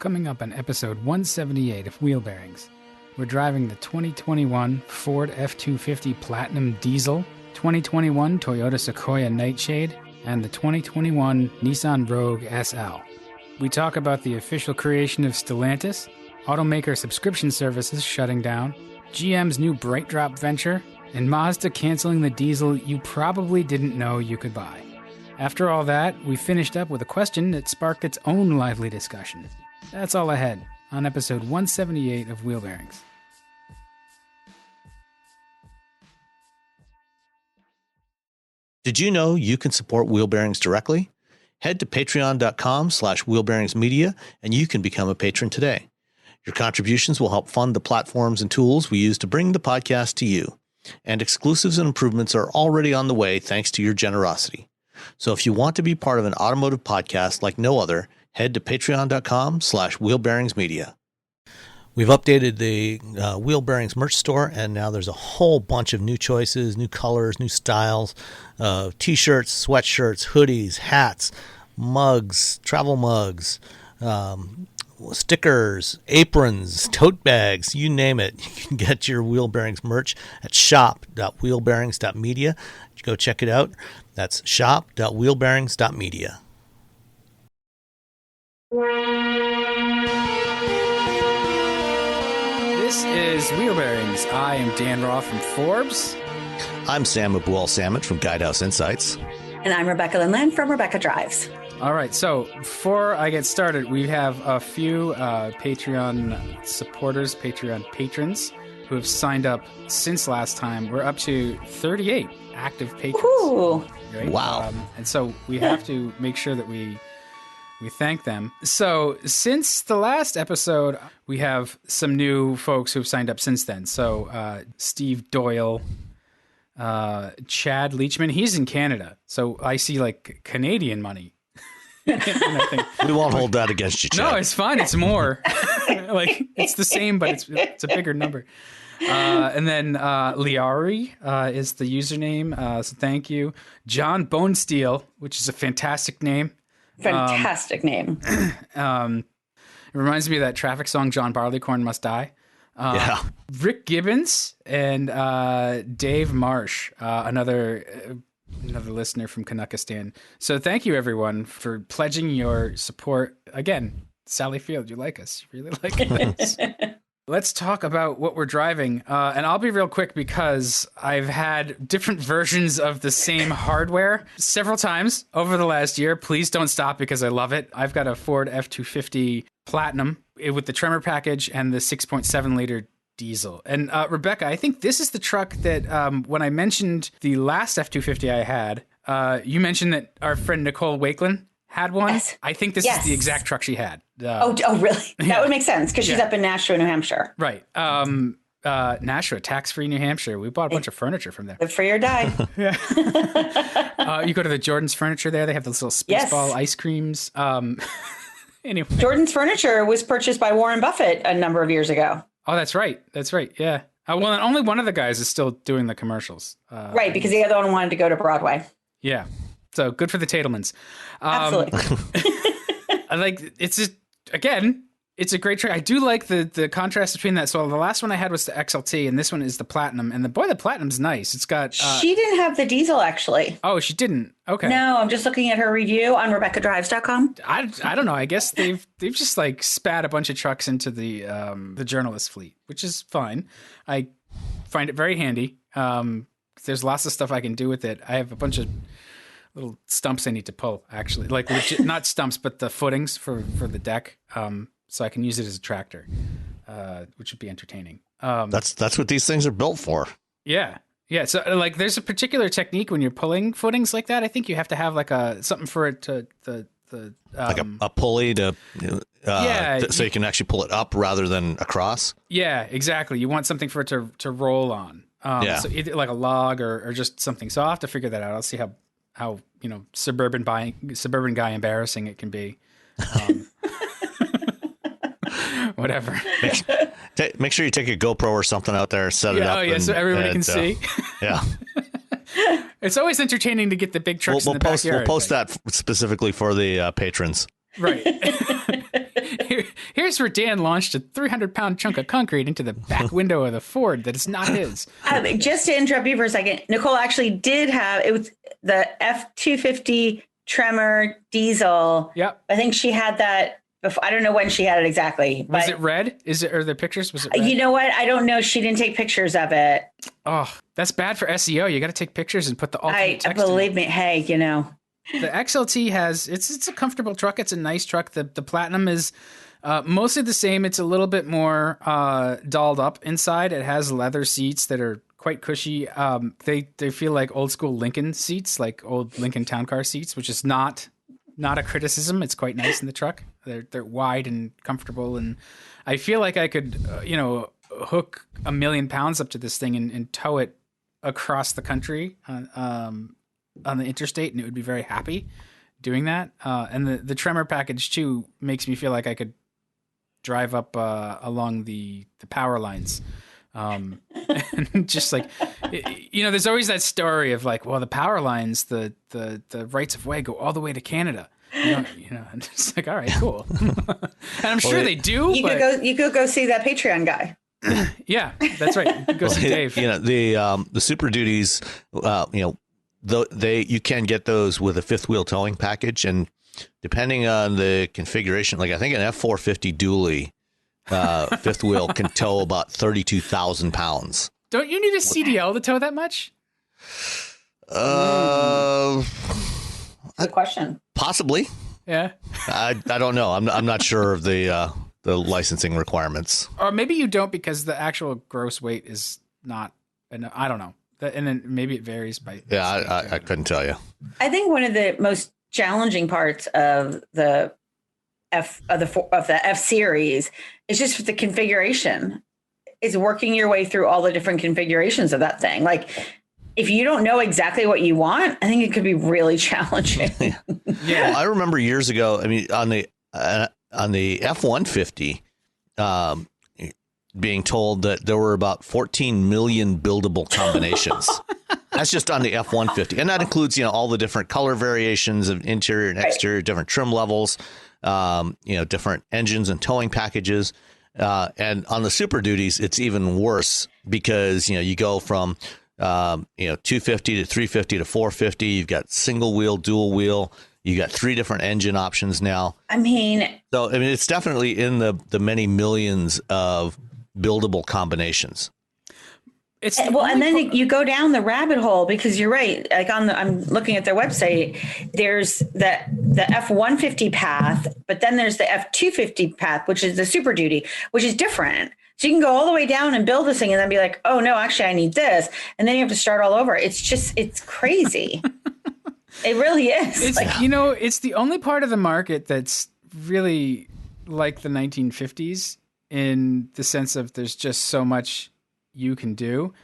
coming up on episode 178 of Wheel Bearings. We're driving the 2021 Ford F-250 Platinum Diesel, 2021 Toyota Sequoia Nightshade, and the 2021 Nissan Rogue SL. We talk about the official creation of Stellantis, automaker subscription services shutting down, GM's new BrightDrop venture, and Mazda canceling the diesel you probably didn't know you could buy. After all that, we finished up with a question that sparked its own lively discussion. That's all ahead on episode 178 of Wheel Bearings. Did you know you can support Wheel Bearings directly? Head to patreon.com/wheelbearingsmedia and you can become a patron today. Your contributions will help fund the platforms and tools we use to bring the podcast to you. And exclusives and improvements are already on the way thanks to your generosity. So if you want to be part of an automotive podcast like no other, head to patreon.com/wheelbearingsmedia. We've updated the Wheel Bearings merch store, and now there's a whole bunch of new choices, new colors, new styles, t-shirts, sweatshirts, hoodies, hats, mugs, travel mugs, stickers, aprons, tote bags, you name it. You can get your Wheel Bearings merch at shop.wheelbearings.media. Go check it out. That's shop.wheelbearings.media. This is Wheel Bearings. I am Dan Roth from Forbes. I'm Sam Abuel-Samet from Guidehouse Insights. And I'm Rebecca Linland from Rebecca Drives. All right, so before I get started, we have a few Patreon supporters, Patreon patrons, who have signed up since last time. We're up to 38 active patrons. Ooh. Right? Wow. And so we have to make sure that we thank them. So since the last episode, we have some new folks who've signed up since then. So Steve Doyle, Chad Leachman, he's in Canada. So I see like Canadian money. We won't hold that against you, Chad. No, it's fine. It's more. Like it's the same, but it's a bigger number. And then Liari is the username. So thank you. John Bonesteel, which is a fantastic name. Fantastic name. It reminds me of that Traffic song, John Barleycorn Must Die. Yeah. Rick Gibbons and Dave Marsh, another listener from Kanakistan. So thank you, everyone, for pledging your support. Again, Sally Field, you like us. You really like us. Let's talk about what we're driving. And I'll be real quick because I've had different versions of the same hardware several times over the last year. Please don't stop because I love it. I've got a Ford F-250 Platinum with the Tremor package and the 6.7-liter diesel. And Rebecca, I think this is the truck that when I mentioned the last F-250 I had, you mentioned that our friend Nicole Wakelin had one. Yes. I think this is the exact truck she had. Oh, really? That would make sense because she's up in Nashua, New Hampshire. Right. Nashua, tax-free New Hampshire. We bought a bunch of furniture from there. Live free or die. Yeah. You go to the Jordan's Furniture there. They have those little Spaceball ice creams. Anyway. Jordan's Furniture was purchased by Warren Buffett a number of years ago. Oh, that's right. That's right. Yeah. Well, and only one of the guys is still doing the commercials. Right, because the other one wanted to go to Broadway. Yeah. So good for the Tadelmans. Absolutely. It's just, again, it's a great track. I do like the contrast between that. So the last one I had was the XLT, and this one is the Platinum. And the Platinum's nice. It's got... she didn't have the diesel, actually. Oh, she didn't? Okay. No, I'm just looking at her review on RebeccaDrives.com. I don't know. I guess they've just like spat a bunch of trucks into the journalist fleet, which is fine. I find it very handy. There's lots of stuff I can do with it. I have a bunch of little stumps I need to pull, actually. Like legit, not stumps, but the footings for the deck. So I can use it as a tractor, which would be entertaining. That's what these things are built for. Yeah. Yeah. So like there's a particular technique when you're pulling footings like that. I think you have to have like something for it to like a pulley to so you can actually pull it up rather than across. Yeah, exactly. You want something for it to roll on. So either like a log or just something. So I'll have to figure that out. I'll see how suburban guy embarrassing it can be. Whatever. Make sure you take a GoPro or something out there, set it up. Oh yeah, so everybody can see. Yeah. It's always entertaining to get the big trucks in the backyard. We'll post that specifically for the patrons. Right. Here's where Dan launched a 300-pound chunk of concrete into the back window of the Ford that is not his. Just to interrupt you for a second, Nicole actually did have, it was the F-250 Tremor diesel. Yep. I think she had that before. I don't know when she had it exactly. But was it red? Are the pictures? Was it red? You know what? I don't know. She didn't take pictures of it. Oh, that's bad for SEO. You got to take pictures and put the alternate text believe me. Hey, The XLT has, it's a comfortable truck. It's a nice truck. The Platinum is mostly the same. It's a little bit more dolled up inside. It has leather seats that are quite cushy. They feel like old school Lincoln seats, like old Lincoln Town Car seats, which is not a criticism. It's quite nice in the truck. They're wide and comfortable, and I feel like I could hook 1 million pounds up to this thing and tow it across the country on the interstate, and it would be very happy doing that. And the Tremor package too makes me feel like I could drive up along the power lines. And just like, there's always that story of like, well, the power lines, the rights of way go all the way to Canada. And it's like, all right, cool. And I'm sure they do. You could go see that Patreon guy. Yeah, that's right. Go see Dave. The Super Duties, you can get those with a fifth wheel towing package, and depending on the configuration, like I think an F450 dually fifth wheel can tow about 32,000 pounds. Don't you need a CDL to tow that much? Good question. Possibly. Yeah. I don't know. I'm not sure of the licensing requirements. Or maybe you don't because the actual gross weight is not. I don't know. And then maybe it varies by. Yeah, I couldn't tell you. I think one of the most challenging parts of the F series is just the configuration. It's working your way through all the different configurations of that thing. Like, if you don't know exactly what you want, I think it could be really challenging. Yeah, well, I remember years ago. I mean, on the F-150, being told that there were about 14 million buildable combinations. That's just on the F-150, and that includes all the different color variations of interior and exterior, different trim levels, different engines and towing packages. And on the Super Duties, it's even worse because you go from 250 to 350 to 450. You've got single wheel, dual wheel. You got 3 different engine options now. It's definitely in the many millions of buildable combinations. And then you go down the rabbit hole because you're right. Like I'm looking at their website. There's the F-150 path, but then there's the F-250 path, which is the Super Duty, which is different. So you can go all the way down and build this thing and then be like, oh no, actually I need this. And then you have to start all over. It's crazy. It really is. It's it's the only part of the market that's really like the 1950s in the sense of there's just so much you can do.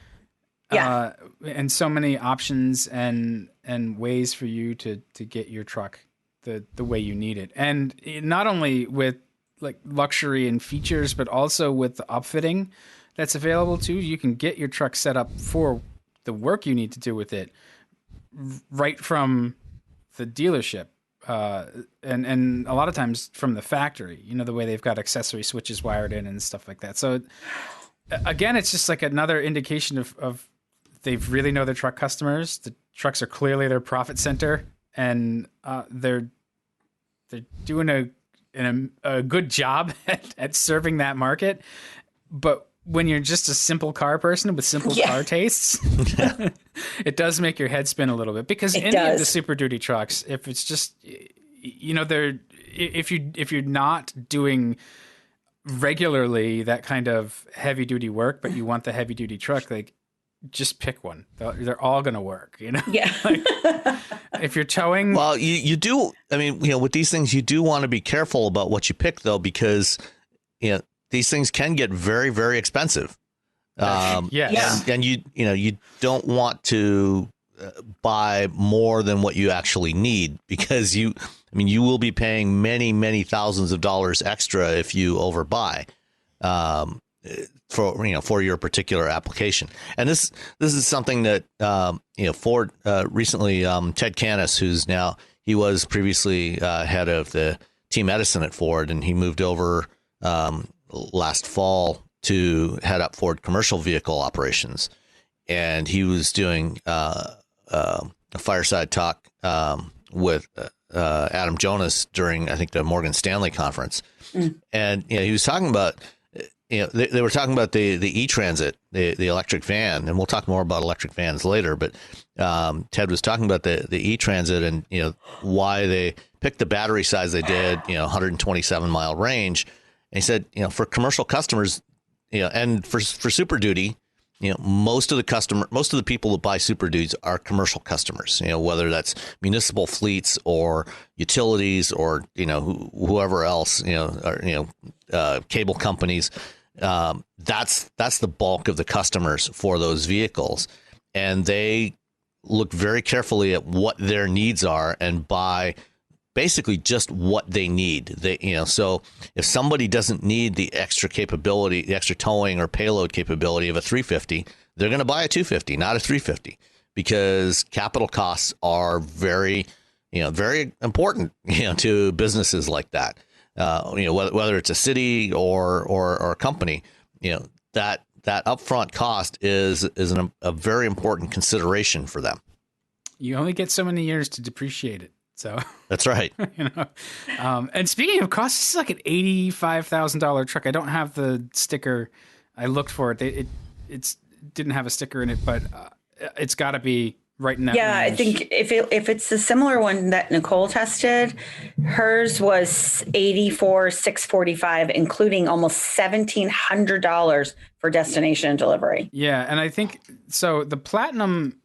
Yeah. And so many options and ways for you to get your truck the way you need it. And not only with like luxury and features, but also with the upfitting that's available too. You can get your truck set up for the work you need to do with it right from the dealership. And a lot of times from the factory, the way they've got accessory switches wired in and stuff like that. So again, it's just like another indication of they really know their truck customers. The trucks are clearly their profit center, and they're doing a good job at serving that market. But when you're just a simple car person with simple car tastes, it does make your head spin a little bit because of the Super Duty trucks, if it's just, if you're not doing regularly that kind of heavy duty work, but you want the heavy duty truck, like just pick one. They're all going to work, Yeah. Like, if you're towing. Well, you do. I mean, with these things, you do want to be careful about what you pick though, because, these things can get very, very expensive. Yes. And you don't want to buy more than what you actually need because you will be paying many, many thousands of dollars extra if you overbuy for your particular application. And this is something that Ford recently, Ted Canis, he was previously head of the Team Edison at Ford, and he moved over last fall to head up Ford commercial vehicle operations. And he was doing a fireside talk with Adam Jonas during, I think, the Morgan Stanley conference. And he was talking about, they were talking about the e-Transit, the electric van, and we'll talk more about electric vans later. But Ted was talking about the e-Transit and why they picked the battery size they did, 127 mile range. And he said, for commercial customers, and for Super Duty, most of the people that buy Super Duties are commercial customers, whether that's municipal fleets or utilities or, whoever else, cable companies. That's the bulk of the customers for those vehicles. And they look very carefully at what their needs are and buy basically just what they need. So if somebody doesn't need the extra capability, the extra towing or payload capability of a 350, they're going to buy a 250, not a 350, because capital costs are very important, to businesses like that. Whether it's a city or a company, that upfront cost is a very important consideration for them. You only get so many years to depreciate it. So that's right. And speaking of costs, this is like an $85,000 truck. I don't have the sticker. I looked for it. It didn't have a sticker in it, but it's got to be right in that range. I think if it's a similar one that Nicole tested, hers was $84,645, including almost $1,700 for destination and delivery. Yeah, and I think so. The Platinum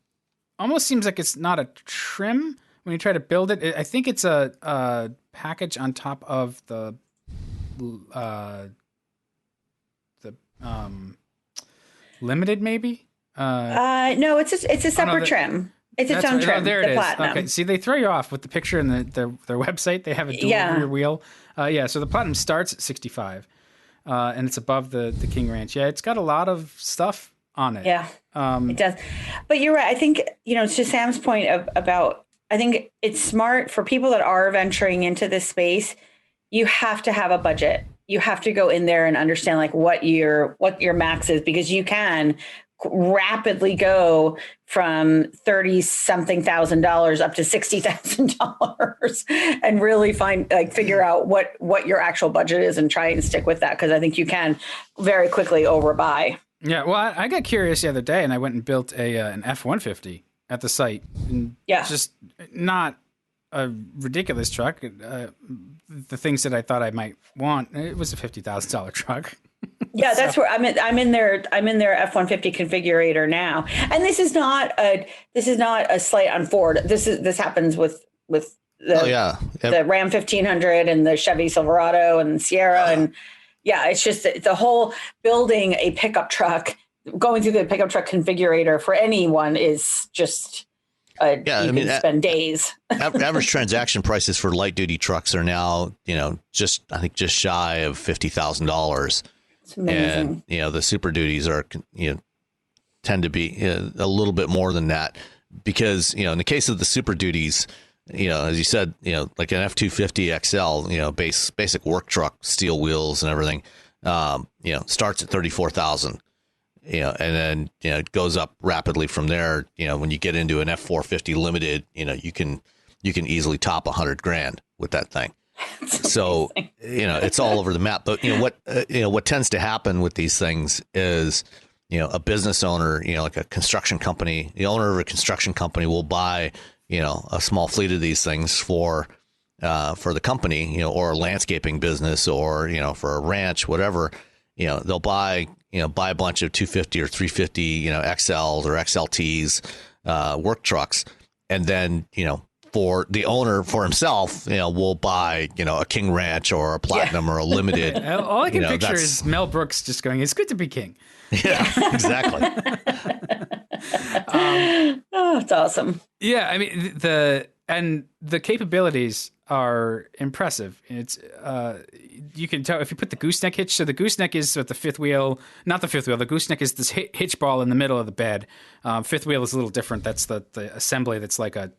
almost seems like it's not a trim. When you try to build it, I think it's a package on top of the Limited, maybe. No, it's a separate trim. It's its own trim. Oh, there it is. Platinum. Okay, see, they throw you off with the picture in their website. They have a dual rear wheel. So the Platinum starts at 65, and it's above the King Ranch. Yeah, it's got a lot of stuff on it. Yeah, it does. But you're right. I think to Sam's point about. I think it's smart for people that are venturing into this space. You have to have a budget. You have to go in there and understand like what your max is, because you can rapidly go from $30-something thousand up to $60,000 and really figure out what your actual budget is and try and stick with that. Cause I think you can very quickly overbuy. Yeah. Well, I got curious the other day and I went and built an F-150 at the site. And just not a ridiculous truck. The things that I thought I might want, it was a $50,000 truck. Yeah, that's where I'm in their F-150 configurator now. And this is not a slight on Ford. This happens with the Ram 1500 and the Chevy Silverado and the Sierra. And it's just the whole building a pickup truck, going through the pickup truck configurator for anyone is just you can spend days. Average transaction prices for light duty trucks are now, just shy of $50,000. It's amazing. And, the Super Duties are, tend to be a little bit more than that because, in the case of the Super Duties, as you said, like an F-250 XL, basic work truck, steel wheels and everything, starts at $34,000. And then, it goes up rapidly from there. When you get into an F-450 Limited, you can easily top $100,000 with that thing. So, it's all over the map. But, what tends to happen with these things is, a business owner, like a construction company, the owner of a construction company will buy, a small fleet of these things for the company, or a landscaping business or, for a ranch, whatever, they'll buy a bunch of 250 or 350, XLs or XLTs, work trucks. And then, for the owner, for himself, will buy, a King Ranch or a Platinum or a Limited. All I can picture is Mel Brooks just going, "It's good to be king." Yeah, exactly. It's awesome. Yeah. I mean, the capabilities are impressive. It's, you can tell if you put the gooseneck hitch. So the gooseneck is with the fifth wheel, not the fifth wheel. The gooseneck is this hitch ball in the middle of the bed. Fifth wheel is a little different. That's the assembly that's like a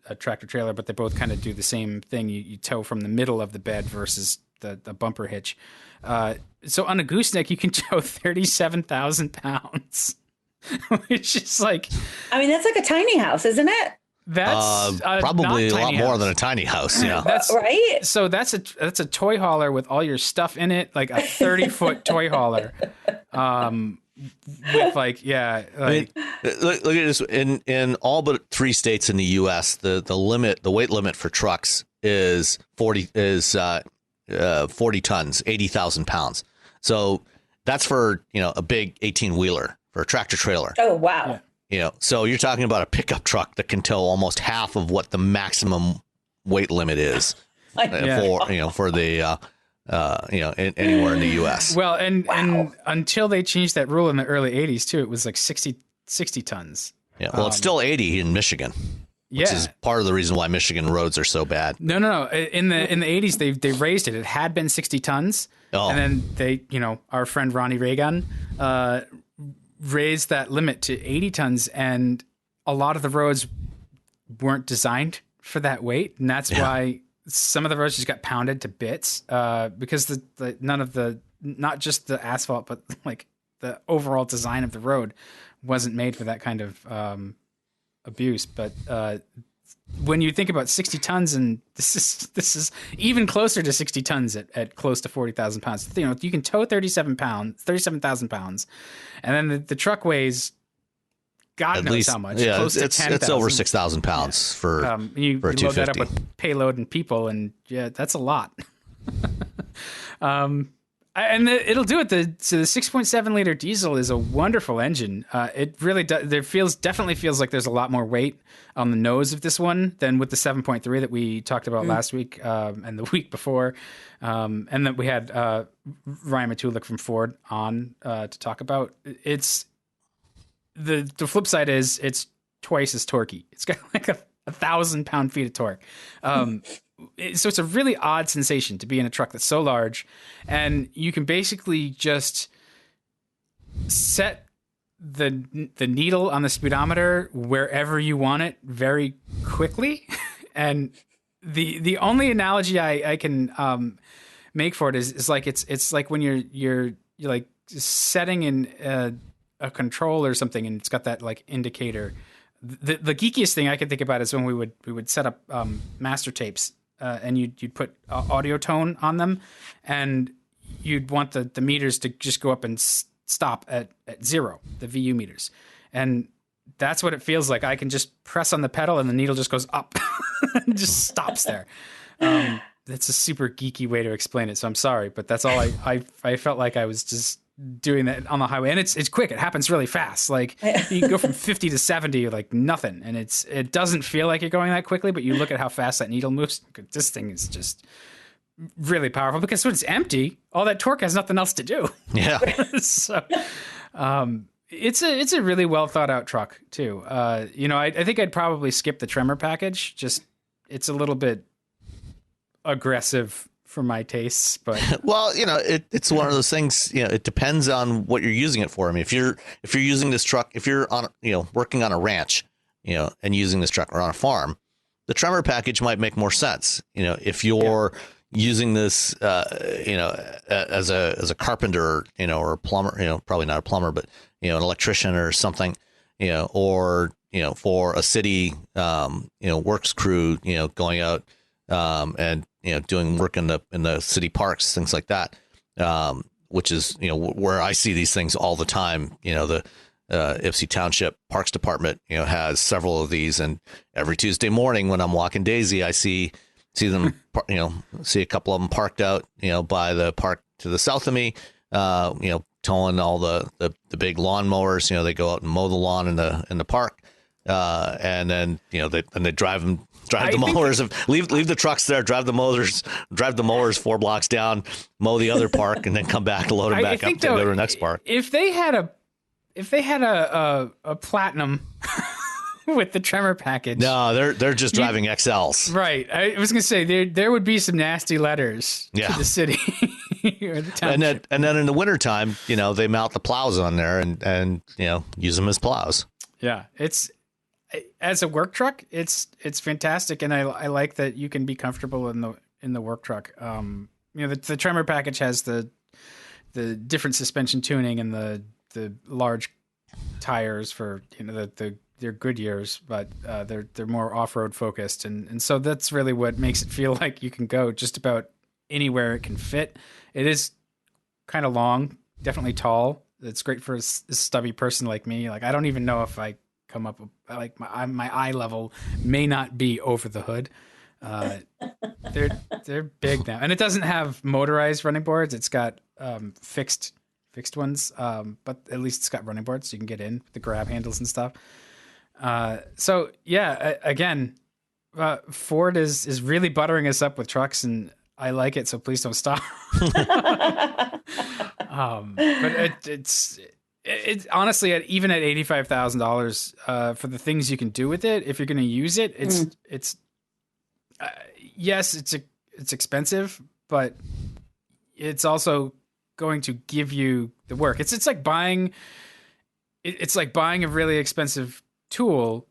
a tractor trailer, but they both kind of do the same thing. You tow from the middle of the bed versus the bumper hitch. So on a gooseneck, you can tow 37,000 pounds, which is like, I mean, that's like a tiny house, isn't it? That's probably a lot more house. than a tiny house. Yeah, that's right. So that's a toy hauler with all your stuff in it, like a 30-foot toy hauler. With like, yeah, like, I mean, look at this. In all but 3 states in the U.S., the weight limit for trucks is 40 tons, 80,000 pounds. So that's for a big 18-wheeler, for a tractor trailer. Oh wow. Yeah. So you're talking about a pickup truck that can tow almost half of what the maximum weight limit is for the anywhere in the U.S. Well, and until they changed that rule in the early 80s too, it was like 60 tons. Yeah. Well, it's still 80 in Michigan. Which is part of the reason why Michigan roads are so bad. No. In the 80s, they raised it. It had been 60 tons, and then they, our friend Ronnie Reagan, raised that limit to 80 tons, and a lot of the roads weren't designed for that weight, and that's why some of the roads just got pounded to bits because not just the asphalt, but like the overall design of the road wasn't made for that kind of abuse. But when you think about 60 tons, and this is even closer to 60 tons at close to 40,000 pounds. You can tow 37,000 pounds, and then the truck weighs God at knows least, how much. Yeah, close to 10,000. It's over 6,000 pounds for a you load 250. that up with payload and people, and that's a lot. And it'll do it. So the 6.7 liter diesel is a wonderful engine. It really does. Definitely feels like there's a lot more weight on the nose of this one than with the 7.3 that we talked about last week and the week before. And that we had Ryan Matulik from Ford on to talk about. It's the flip side is it's twice as torquey. It's got like a 1,000 pound-feet of torque. So it's a really odd sensation to be in a truck that's so large, and you can basically just set the needle on the speedometer wherever you want it very quickly. And the only analogy I can make for it is like it's like when you're like setting in a control or something, and it's got that like indicator. The geekiest thing I can think about is when we would set up master tapes. And you'd put audio tone on them, and you'd want the meters to just go up and stop at 0, the VU meters. And that's what it feels like. I can just press on the pedal and the needle just goes up and just stops there. That's a super geeky way to explain it, so I'm sorry, but that's all I felt like I was just doing that on the highway. And it's quick. It happens really fast. Like you can go from 50 to 70 like nothing, and it doesn't feel like you're going that quickly, but you look at how fast that needle moves. This thing is just really powerful because when it's empty, all that torque has nothing else to do. Yeah. So it's a really well thought out truck too. I think I'd probably skip the Tremor package. Just it's a little bit aggressive for my tastes, but well, it's one of those things. It depends on what you're using it for. I mean, if you're using this truck, if you're on working on a ranch, and using this truck, or on a farm, the Tremor package might make more sense. If you're using this, as a carpenter, or a plumber, probably not a plumber, but an electrician or something, or for a city, works crew, going out, and doing work in the city parks, things like that, which is where I see these things all the time. The Ypsi Township Parks Department has several of these, and every Tuesday morning when I'm walking Daisy, I see them see a couple of them parked out by the park to the south of me, towing all the big lawn mowers. They go out and mow the lawn in the park, and then they drive the mowers, leave the trucks there, drive the mowers 4 blocks down, mow the other park, and then come back, load them back up to go to the next park. If they had a platinum with the Tremor package, no, they're just driving XLs. Right. I was gonna say there would be some nasty letters to the city or the township. And then in the wintertime, they mount the plows on there and use them as plows. Yeah, as a work truck, it's fantastic, and I like that you can be comfortable in the work truck. The Tremor package has the different suspension tuning and the large tires for they're Goodyears, but they're more off-road focused, and so that's really what makes it feel like you can go just about anywhere it can fit. It is kind of long, definitely tall. It's great for a stubby person like me. Like, I don't even know if I come up with, like, my eye level may not be over the hood. They're big now, and it doesn't have motorized running boards. It's got fixed ones, but at least it's got running boards, so you can get in with the grab handles and stuff. So yeah, again, Ford is really buttering us up with trucks, and I like it. So please don't stop. But it's honestly, even at $85,000, for the things you can do with it, if you're going to use it, it's yes, it's expensive, but it's also going to give you the work. It's like buying a really expensive tool.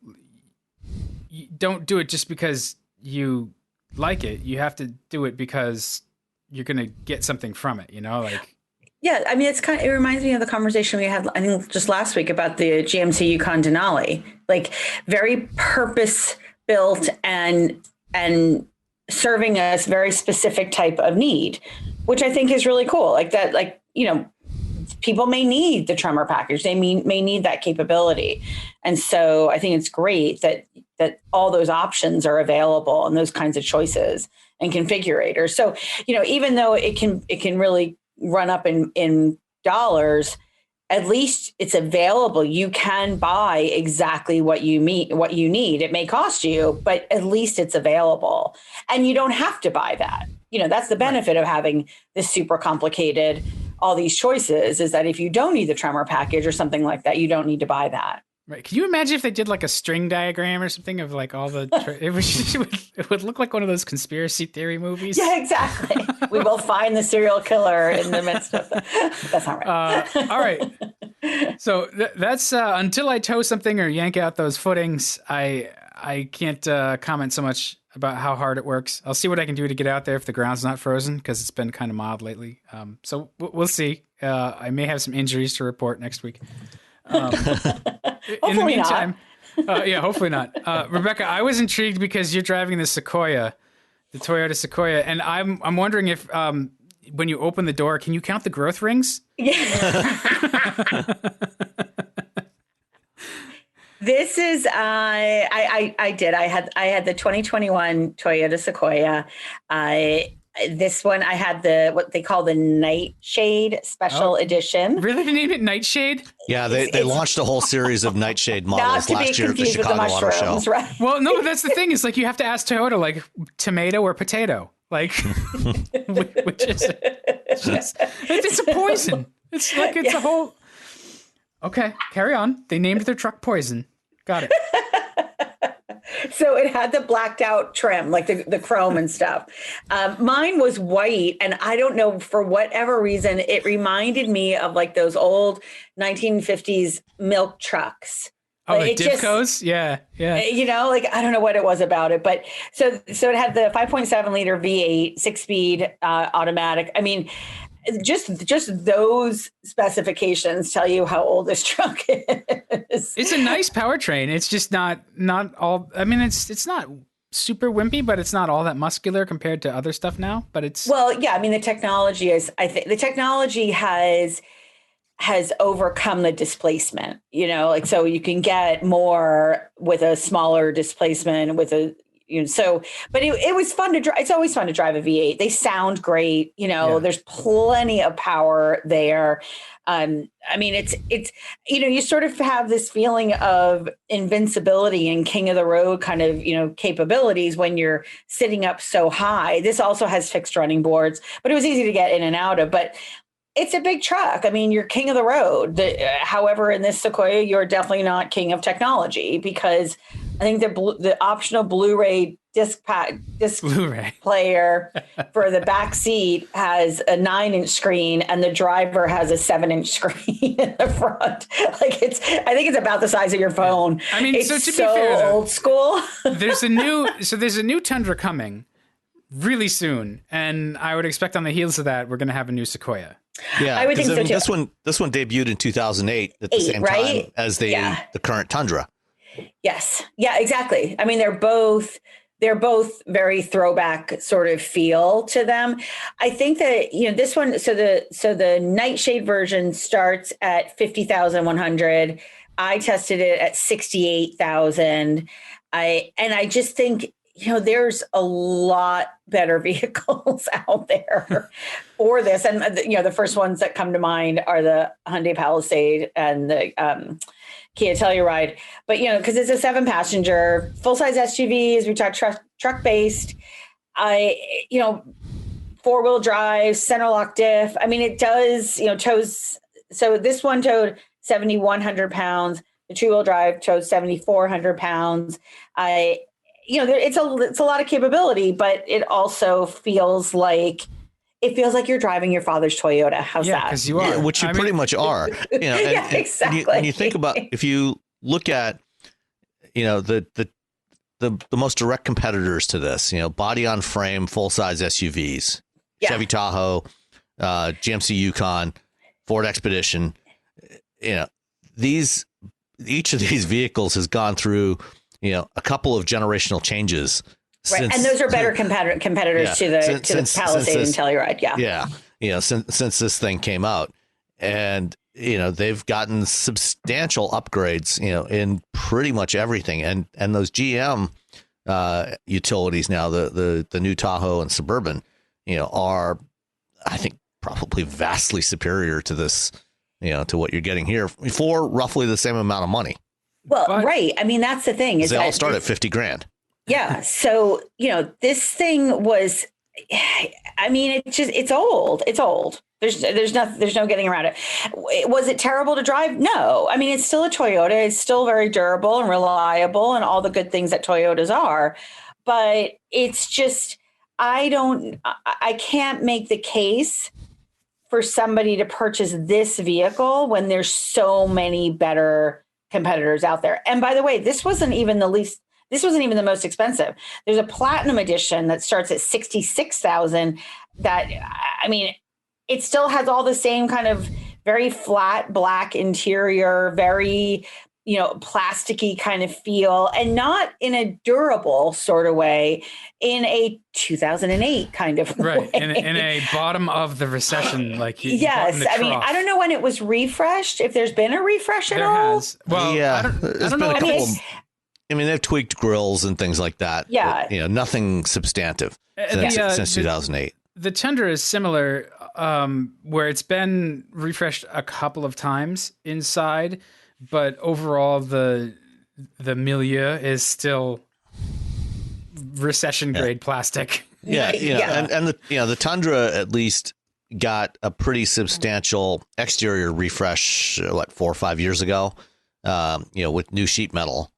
You don't do it just because you like it. You have to do it because you're going to get something from it, like. Yeah, I mean, it reminds me of the conversation we had, I think, just last week about the GMC Yukon Denali, like very purpose built and serving a very specific type of need, which I think is really cool. Like that, people may need the Tremor package. They may need that capability. And so I think it's great that all those options are available and those kinds of choices and configurators. So, even though it can really run up in dollars, at least it's available. You can buy exactly what you need. It may cost you, but at least it's available. And you don't have to buy that. That's the benefit of having this super complicated, all these choices, is that if you don't need the Tremor package or something like that, you don't need to buy that. Right. Can you imagine if they did like a string diagram or something of like all the, it would look like one of those conspiracy theory movies. Yeah, exactly. We will find the serial killer in the midst of that's not right. All right. So that's until I tow something or yank out those footings, I can't comment so much about how hard it works. I'll see what I can do to get out there if the ground's not frozen, because it's been kind of mild lately. So we'll see. I may have some injuries to report next week. In the meantime, hopefully not. Rebecca, I was intrigued because you're driving the Toyota Sequoia, and I'm wondering if when you open the door, can you count the growth rings? Yeah. This is I did. I had the 2021 Toyota Sequoia. This one, I had what they call the Nightshade Special Edition. Really? They named it Nightshade? Yeah, they launched a whole series of Nightshade models last year at the Chicago Auto Show. Right? Well, no, but that's the thing. Is like you have to ask Toyota, like, tomato or potato? Like, which is it's a poison. It's like it's a whole... Okay, carry on. They named their truck Poison. Got it. So it had the blacked out trim, like the chrome and stuff. Mine was white, and I don't know, for whatever reason, it reminded me of like those old 1950s milk trucks. Oh, like the Dipcos? Yeah. Like, I don't know what it was about it, but so it had the 5.7 liter V8, 6-speed automatic. I mean, just those specifications tell you how old this truck is. It's a nice powertrain. It's just not all. I mean, it's not super wimpy, but it's not all that muscular compared to other stuff now. But it's yeah. I mean, the technology is. I think the technology has overcome the displacement. Like, so you can get more with a smaller displacement with a. But it was fun to drive. It's always fun to drive a V8. They sound great. There's plenty of power there. I mean, it's you sort of have this feeling of invincibility and king of the road kind of, capabilities when you're sitting up so high. This also has fixed running boards, but it was easy to get in and out of. But it's a big truck. I mean, you're king of the road. However, in this Sequoia, you're definitely not king of technology, because I think the optional Blu-ray disc Blu-ray player for the back seat has a 9-inch screen, and the driver has a 7-inch screen in the front. Like I think it's about the size of your phone. I mean, it's so to be fair, though, old school. there's a new Tundra coming really soon, and I would expect on the heels of that, we're going to have a new Sequoia. Yeah, I would think so too. This one debuted in 2008 at the same time as the current Tundra. Yes. Yeah, exactly. I mean, they're both very throwback sort of feel to them. I think that, this one, so the Nightshade version starts at 50,100. I tested it at 68,000. I just think, there's a lot better vehicles out there for this. And, the first ones that come to mind are the Hyundai Palisade and the Kia Telluride. But, because it's a 7-passenger, full-size SUV, as we talked, truck based, 4-wheel drive, center lock diff. I mean, it does, tows. So this one towed 7,100 pounds. The 2-wheel drive towed 7,400 pounds. It's a lot of capability, but it also feels like you're driving your father's Toyota. How's that? Because you are, which you pretty much are. Exactly. When you think about, if you look at, the most direct competitors to this, body on frame, full size SUVs, Chevy Tahoe, GMC Yukon, Ford Expedition, each of these vehicles has gone through, a couple of generational changes. Right. And those are better competitors to the Palisade and Telluride. Yeah. Yeah. Since this thing came out, and, they've gotten substantial upgrades, in pretty much everything. And those GM utilities now, the new Tahoe and Suburban, are, I think, probably vastly superior to this, to what you're getting here for roughly the same amount of money. Well, right. I mean, that's the thing. They all start at $50,000. Yeah. So, this thing was, I mean, it's old. It's old. There's no getting around it. Was it terrible to drive? No. I mean, it's still a Toyota. It's still very durable and reliable and all the good things that Toyotas are. But it's just, I can't make the case for somebody to purchase this vehicle when there's so many better competitors out there. And by the way, this wasn't even the most expensive. There's a platinum edition that starts at 66,000 that, I mean, it still has all the same kind of very flat black interior, very, plasticky kind of feel, and not in a durable sort of way, in a 2008 kind of right. way. In a bottom of the recession, like yes. I mean, I don't know when it was refreshed, if there's been a refresh at all. Has. Well, yeah, I don't know. I mean, they've tweaked grills and things like that. Yeah. But, nothing substantive since 2008. The Tundra is similar, where it's been refreshed a couple of times inside, but overall the milieu is still recession grade plastic. Yeah. And the Tundra at least got a pretty substantial exterior refresh, 4 or 5 years ago, with new sheet metal.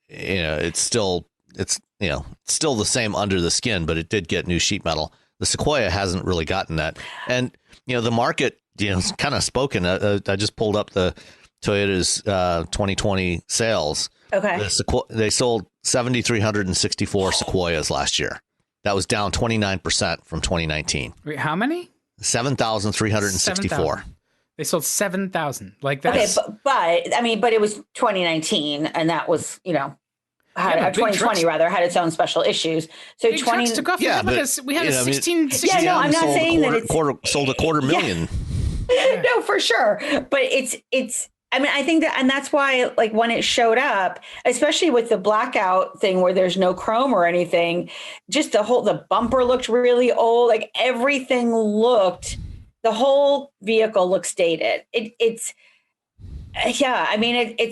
It's still the same under the skin, but it did get new sheet metal. The Sequoia hasn't really gotten that. And, the market, it's kind of spoken. I just pulled up the Toyota's 2020 sales. Okay. They sold 7,364 Sequoias last year. That was down 29% from 2019. Wait, how many? 7,364. 7,000. They sold 7,000. Like that's okay, but it was 2019, and that was 2020 rather had its own special issues. So big 20 took off. Yeah, we had a 16. Yeah, no, I'm not saying that it's sold a quarter million. Yeah. No, for sure. But it's. I mean, I think that, and that's why, like, when it showed up, especially with the blackout thing where there's no chrome or anything, just the bumper looked really old. Like everything looked. The whole vehicle looks dated. It's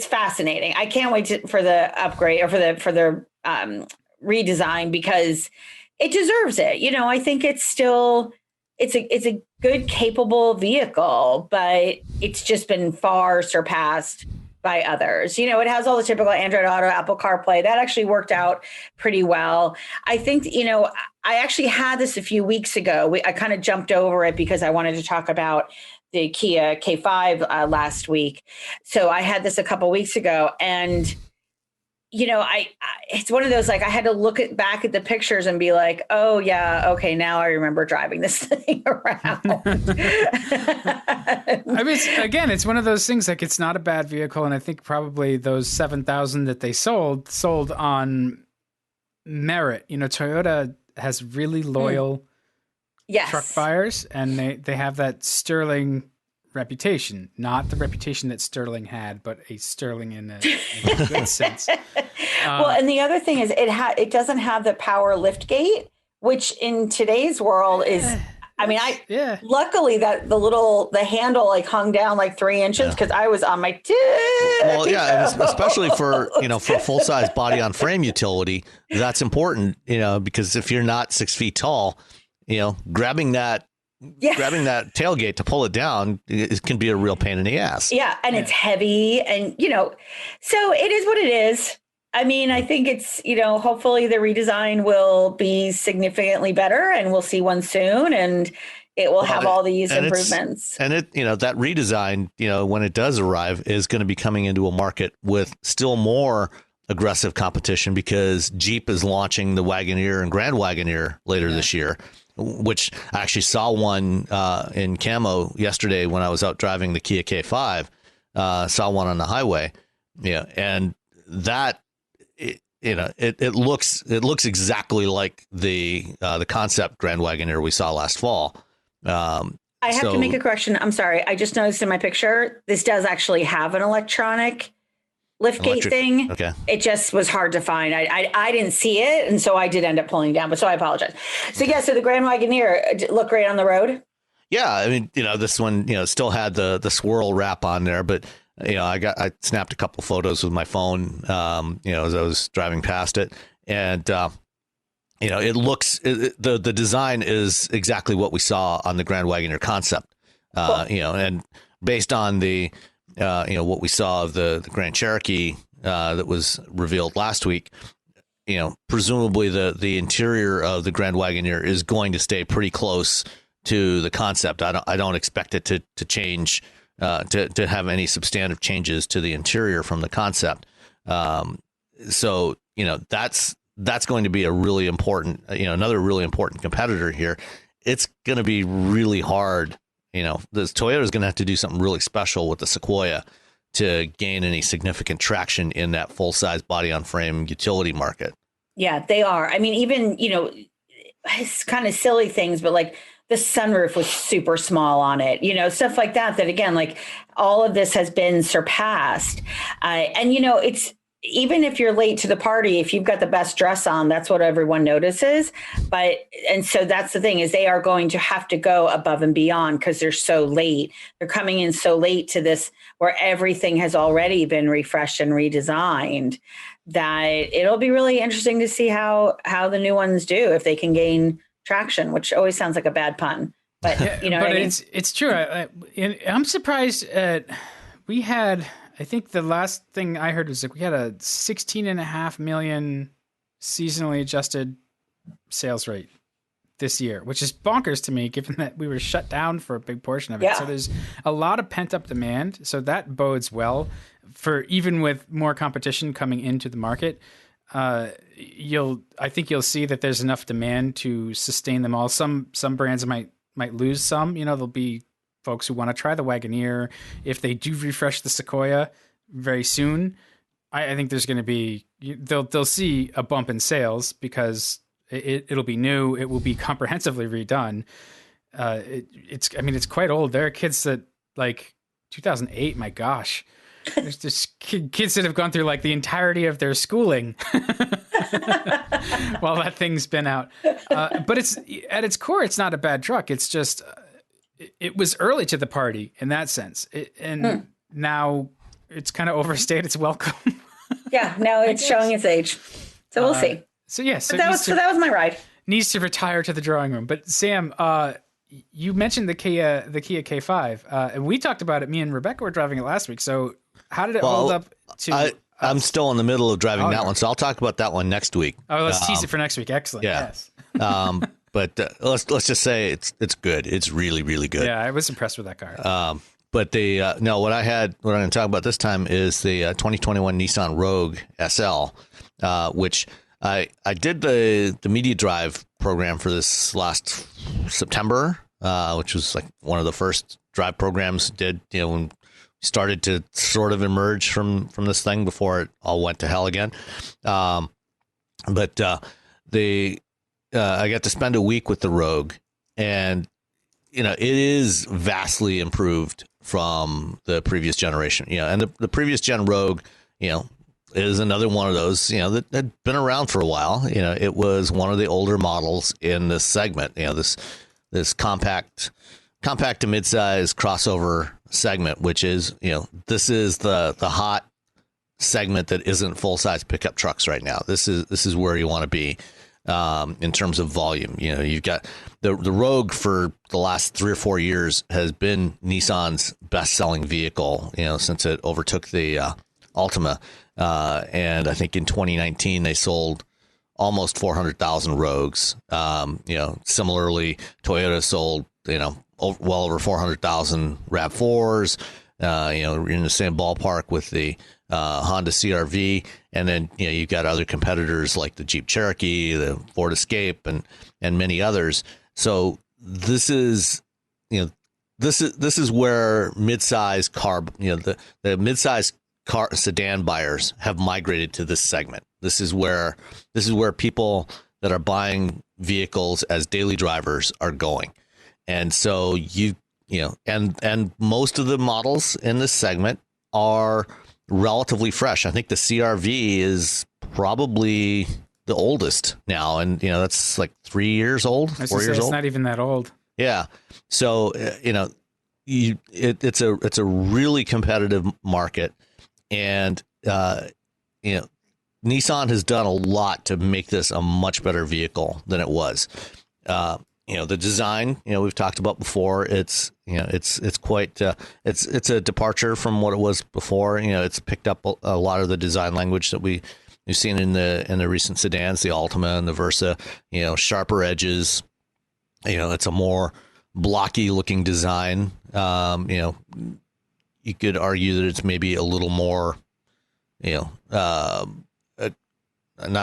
fascinating. I can't wait for the upgrade or for the redesign, because it deserves it. I think it's still, it's a good, capable vehicle, but it's just been far surpassed by others. You know, it has all the typical Android Auto, Apple CarPlay. That actually worked out pretty well. I think, you know, I actually had this a few weeks ago. I kind of jumped over it because I wanted to talk about the Kia K5 last week. So I had this a couple weeks ago, and you know, it's one of those, like, I had to look back at the pictures and be like, oh yeah, okay, now I remember driving this thing around. I mean, it's one of those things, like, it's not a bad vehicle, and I think probably those 7,000 that they sold on merit. You know, Toyota has really loyal truck buyers, and they have that sterling reputation, not the reputation that Sterling had, but a sterling in a good sense. Well, and the other thing is it doesn't have the power lift gate, which in today's world is, I mean, luckily that the handle like hung down like 3 inches because I was on my tip. Well, yeah, especially for, you know, for full size body on frame utility, that's important, you know, because if you're not 6 feet tall, you know, grabbing that tailgate to pull it down, it can be a real pain in the ass. Yeah. And it's heavy, and, you know, so it is what it is. I mean, I think it's, you know, hopefully the redesign will be significantly better, and we'll see one soon, and it will have all these improvements. And it, you know, that redesign, you know, when it does arrive, is going to be coming into a market with still more aggressive competition, because Jeep is launching the Wagoneer and Grand Wagoneer later this year, which I actually saw one in camo yesterday when I was out driving the Kia K5. Saw one on the highway, and that it looks exactly like the concept Grand Wagoneer we saw last fall. I have to make a correction. I'm sorry. I just noticed in my picture, this does actually have an electronic liftgate thing. Okay. It just was hard to find. I didn't see it, and so I did end up pulling down, but so I apologize. So so the Grand Wagoneer looked great on the road. Yeah, I mean, you know, this one, you know, still had the swirl wrap on there, but you know, I snapped a couple photos with my phone, you know, as I was driving past it, and you know, it looks the design is exactly what we saw on the Grand Wagoneer concept, cool. You know, and based on the you know, what we saw of the Grand Cherokee that was revealed last week, you know, presumably the interior of the Grand Wagoneer is going to stay pretty close to the concept. I don't expect it to change, to have any substantive changes to the interior from the concept. So, you know, that's going to be a really important, you know, another really important competitor here. It's going to be really hard. You know, Toyota is going to have to do something really special with the Sequoia to gain any significant traction in that full size body on frame utility market. Yeah, they are. I mean, even, you know, it's kind of silly things, but like the sunroof was super small on it, you know, stuff like that again, like all of this has been surpassed. And, you know, it's, even if you're late to the party, if you've got the best dress on, that's what everyone notices. And so that's the thing, is they are going to have to go above and beyond because they're so late. They're coming in so late to this where everything has already been refreshed and redesigned, that it'll be really interesting to see how the new ones do, if they can gain traction, which always sounds like a bad pun. But, you know, but it's true. I'm surprised we had, I think the last thing I heard was like we had a 16.5 million seasonally adjusted sales rate this year, which is bonkers to me, given that we were shut down for a big portion of it. Yeah. So there's a lot of pent up demand. So that bodes well for, even with more competition coming into the market. I think you'll see that there's enough demand to sustain them all. Some brands might lose some, you know, there'll be folks who want to try the Wagoneer. If they do refresh the Sequoia very soon, I think there's going to be, they'll see a bump in sales because it'll be new. It will be comprehensively redone. It's quite old. There are kids that, like 2008, my gosh, there's just kids that have gone through like the entirety of their schooling while that thing's been out. But it's, at its core, it's not a bad truck. It's just, it was early to the party in that sense. Now it's kind of overstayed its welcome. Yeah, now it's showing its age. So we'll see. So yes, that was my ride. Needs to retire to the drawing room. But Sam, you mentioned the Kia K5, and we talked about it. Me and Rebecca were driving it last week. So How did it hold up to? I'm still in the middle of driving that one, so I'll talk about that one next week. Oh, let's tease it for next week. Excellent. Yeah. Yes. But let's just say it's good. It's really, really good. Yeah, I was impressed with that car. But what I'm going to talk about this time is the 2021 Nissan Rogue SL, which I did the media drive program for this last September, which was like one of the first drive programs did, when we started to sort of emerge from this thing before it all went to hell again. I got to spend a week with the Rogue, and it is vastly improved from the previous generation. And the previous gen Rogue, is another one of those, that had been around for a while. It was one of the older models in this segment, this compact to midsize crossover segment, which is, this is the hot segment that isn't full size pickup trucks right now. This is where you want to be in terms of volume. You've got the Rogue for the last 3 or 4 years has been Nissan's best selling vehicle, since it overtook the Altima. And I think in 2019 they sold almost 400,000 Rogues. Similarly, Toyota sold, well over 400,000 RAV4s, in the same ballpark with the Honda CRV. And then, you've got other competitors like the Jeep Cherokee, the Ford Escape, and many others. So this is where midsize car, the midsize car sedan buyers have migrated to this segment. This is where people that are buying vehicles as daily drivers are going. And so and most of the models in this segment are relatively fresh. I think the CRV is probably the oldest now, and that's like 3 years old, 4 years old. It's not even that old. Yeah. So it's a really competitive market, and Nissan has done a lot to make this a much better vehicle than it was. The design, we've talked about before. It's quite, it's a departure from what it was before. It's picked up a lot of the design language that we've seen in the recent sedans, the Altima and the Versa. Sharper edges. It's a more blocky looking design. You could argue that it's maybe a little more, not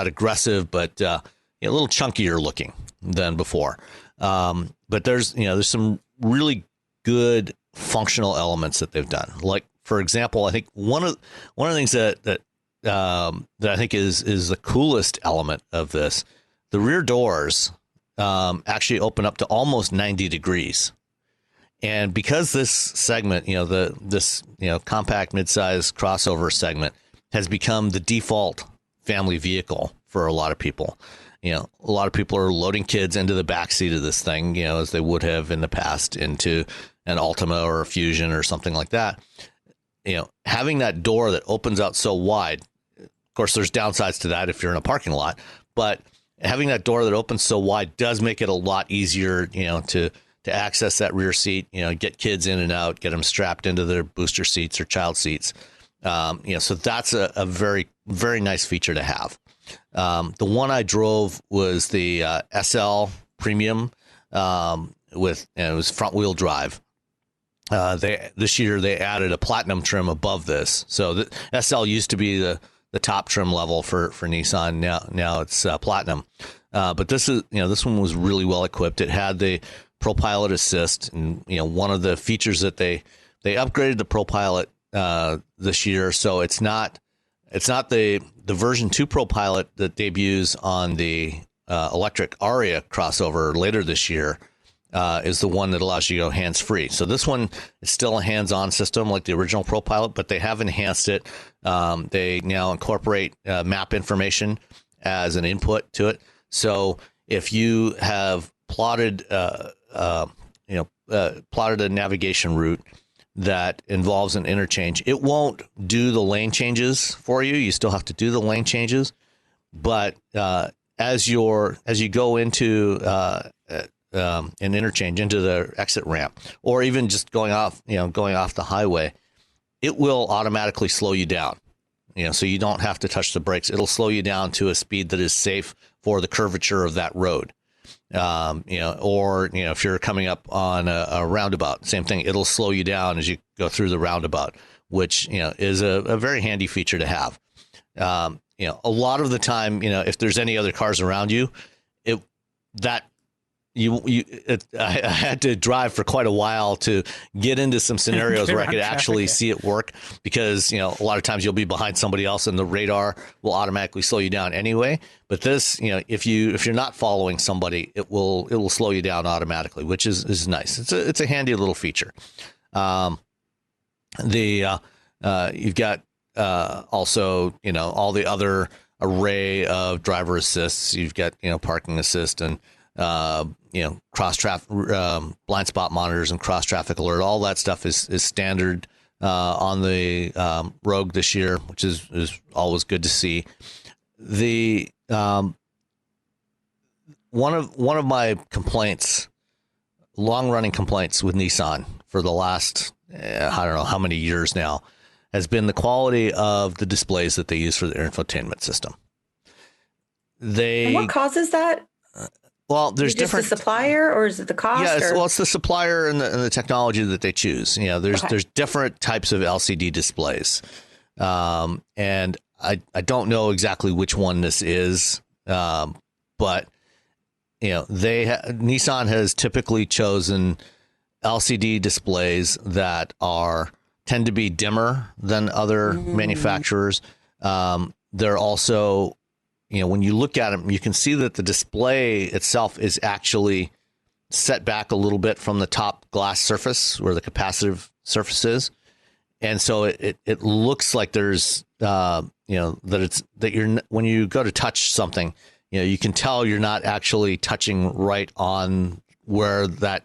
aggressive, but a little chunkier looking than before. But there's some really good functional elements that they've done. Like, for example, I think one of the things that I think is the coolest element of this, the rear doors actually open up to almost 90 degrees. And because this segment, this compact midsize crossover segment has become the default family vehicle for a lot of people. A lot of people are loading kids into the backseat of this thing, as they would have in the past into an Altima or a Fusion or something like that. Having that door that opens out so wide, of course, there's downsides to that if you're in a parking lot, but having that door that opens so wide does make it a lot easier, to access that rear seat, get kids in and out, get them strapped into their booster seats or child seats. So that's a very, very nice feature to have. The one I drove was the SL Premium it was front wheel drive. This year they added a platinum trim above this. So the SL used to be the top trim level for Nissan. Now it's platinum. But this one was really well equipped. It had the ProPilot Assist, and one of the features that they upgraded the ProPilot this year. So it's not the version 2 ProPilot that debuts on the electric Aria crossover later this year. Is the one that allows you to go hands-free. So this one is still a hands-on system like the original ProPilot, but they have enhanced it. They now incorporate map information as an input to it. So if you have plotted a navigation route that involves an interchange, it won't do the lane changes for you. You still have to do the lane changes, but as you go into an interchange into the exit ramp, or even just going off the highway, it will automatically slow you down. So you don't have to touch the brakes. It'll slow you down to a speed that is safe for the curvature of that road. Or if you're coming up on a roundabout, same thing. It'll slow you down as you go through the roundabout, which, is a very handy feature to have. A lot of the time, if there's any other cars around you, I had to drive for quite a while to get into some scenarios where I could actually see it work, because, a lot of times you'll be behind somebody else and the radar will automatically slow you down anyway. But this, if you're not following somebody, it will slow you down automatically, which is nice. It's a handy little feature. You've got also, all the other array of driver assists. You've got, parking assist and cross traffic, blind spot monitors and cross traffic alert. All that stuff is standard on the Rogue this year, which is always good to see. The one of my complaints, long running complaints with Nissan for the last I don't know how many years now, has been the quality of the displays that they use for their infotainment system. And what causes that? Well, there's different. The supplier, or is it the cost? Yeah, it's the supplier and the technology that they choose. There's different types of LCD displays, and I don't know exactly which one this is, but Nissan has typically chosen LCD displays that tend to be dimmer than other manufacturers. They're also, when you look at them, you can see that the display itself is actually set back a little bit from the top glass surface where the capacitive surface is. And so it looks like there's, when you go to touch something, you can tell you're not actually touching right on where that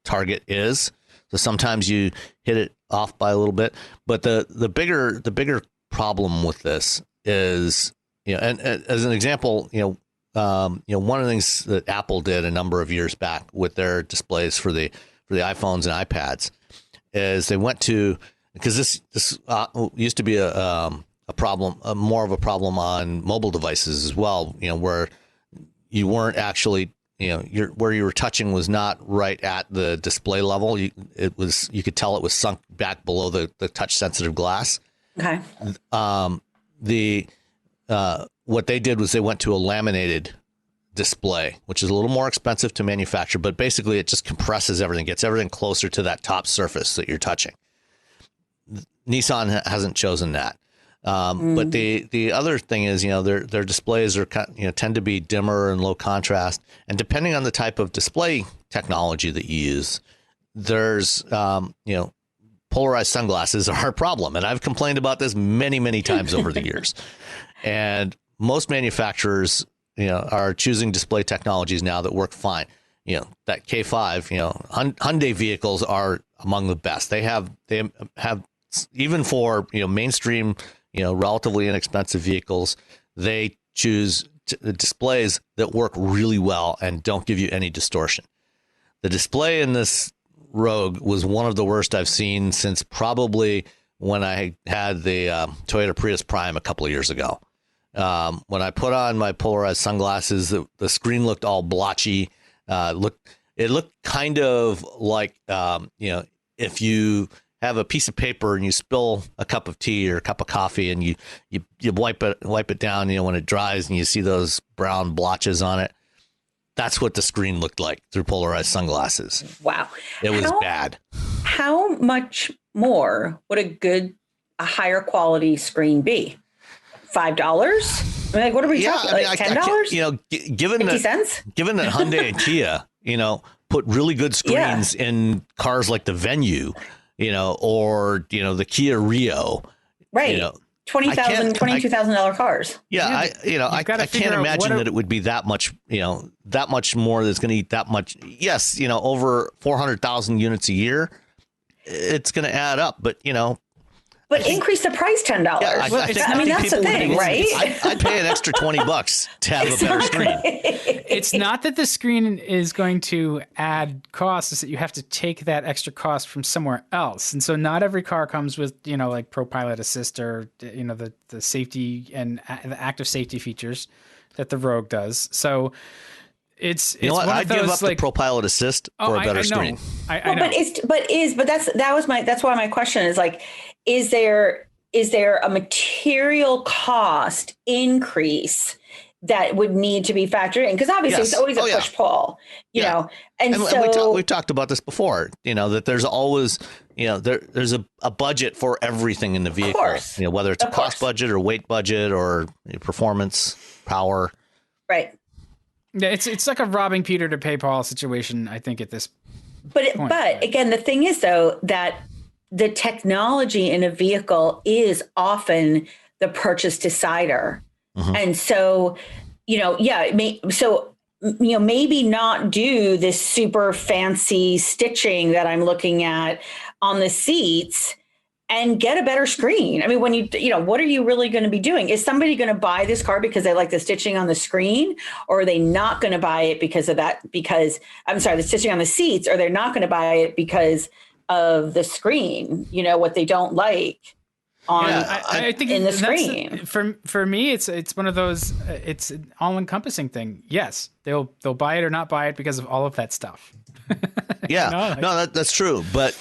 target is. So sometimes you hit it off by a little bit, but the bigger problem with this is, and as an example, one of the things that Apple did a number of years back with their displays for the iPhones and iPads is they went to, because this used to be a problem, more of a problem on mobile devices as well, where you weren't actually, where you were touching was not right at the display level. You could tell it was sunk back below the touch sensitive glass. Okay. What they did was they went to a laminated display, which is a little more expensive to manufacture, but basically it just compresses everything, gets everything closer to that top surface that you're touching. Nissan hasn't chosen that. But the other thing is, their displays are, tend to be dimmer and low contrast. And depending on the type of display technology that you use, there's, polarized sunglasses are a problem. And I've complained about this many, many times over the years. And most manufacturers, are choosing display technologies now that work fine. That K5, Hyundai vehicles are among the best. They have even for, mainstream, relatively inexpensive vehicles, they choose displays that work really well and don't give you any distortion. The display in this Rogue was one of the worst I've seen since probably when I had the Toyota Prius Prime a couple of years ago. When I put on my polarized sunglasses, the screen looked all blotchy. It looked kind of like, if you have a piece of paper and you spill a cup of tea or a cup of coffee and you wipe it down, when it dries and you see those brown blotches on it. That's what the screen looked like through polarized sunglasses. Wow. It was bad. How much more would a higher quality screen be? $5? Like, what are we talking? Like $10? Given 50 cents? Given that Hyundai and Kia, put really good screens in cars like the Venue, or the Kia Rio, right? $20,000, $22,000 cars. Yeah, I can't imagine that it would be that much, that much more. That's going to eat that much. Yes, over 400,000 units a year, it's going to add up. But But increase the price $10. Yeah, I mean, that's the thing, right? I'd pay an extra $20 to have a better screen. It's not that the screen is going to add costs; it's that you have to take that extra cost from somewhere else. And so, not every car comes with like Pro Pilot Assist or the safety and the active safety features that the Rogue does. So. It's what? I'd give up the Pro Pilot Assist for a better screen. I know. But that's why my question is like, is there a material cost increase that would need to be factored in? Because obviously it's always a push pull, you know. And so we've talked about this before. That there's always there's a budget for everything in the vehicle. Whether it's a cost budget or weight budget or performance, power. Right. Yeah, it's like a robbing Peter to pay Paul situation, I think, at this point. But again, the thing is, though, that the technology in a vehicle is often the purchase decider. Mm-hmm. And so, maybe not do this super fancy stitching that I'm looking at on the seats and get a better screen. I mean, when what are you really going to be doing? Is somebody going to buy this car because they like the stitching on the screen, or are they not going to buy it because of that? Because the stitching on the seats, or they're not going to buy it because of the screen, what they don't like on I think in the screen. For me, it's one of those, it's an all encompassing thing. Yes, they'll buy it or not buy it because of all of that stuff. Yeah, that's true. But,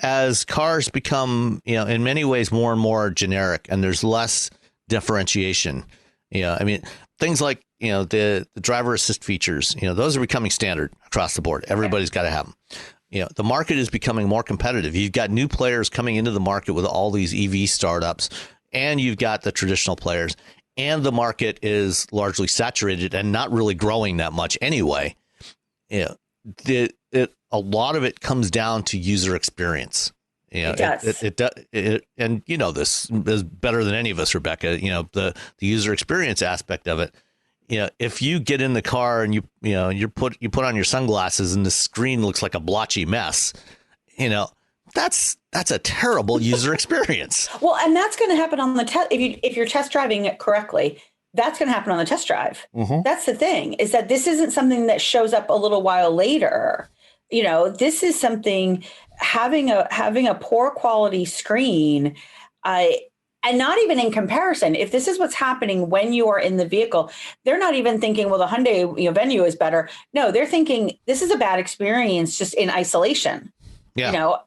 as cars become, in many ways more and more generic and there's less differentiation, things like, the driver assist features, those are becoming standard across the board. Everybody's got to have them. The market is becoming more competitive. You've got new players coming into the market with all these EV startups, and you've got the traditional players, and the market is largely saturated and not really growing that much anyway. A lot of it comes down to user experience. It does. And this is better than any of us, Rebecca. The user experience aspect of it. If you get in the car and you put on your sunglasses and the screen looks like a blotchy mess, that's a terrible user experience. Well, and that's going to happen on the test. If you're test driving it correctly, that's going to happen on the test drive. Mm-hmm. That's the thing, is that this isn't something that shows up a little while later. This is something, having a poor quality screen, and not even in comparison. If this is what's happening when you are in the vehicle, they're not even thinking, well, the Hyundai Venue is better. No, they're thinking this is a bad experience just in isolation. Yeah.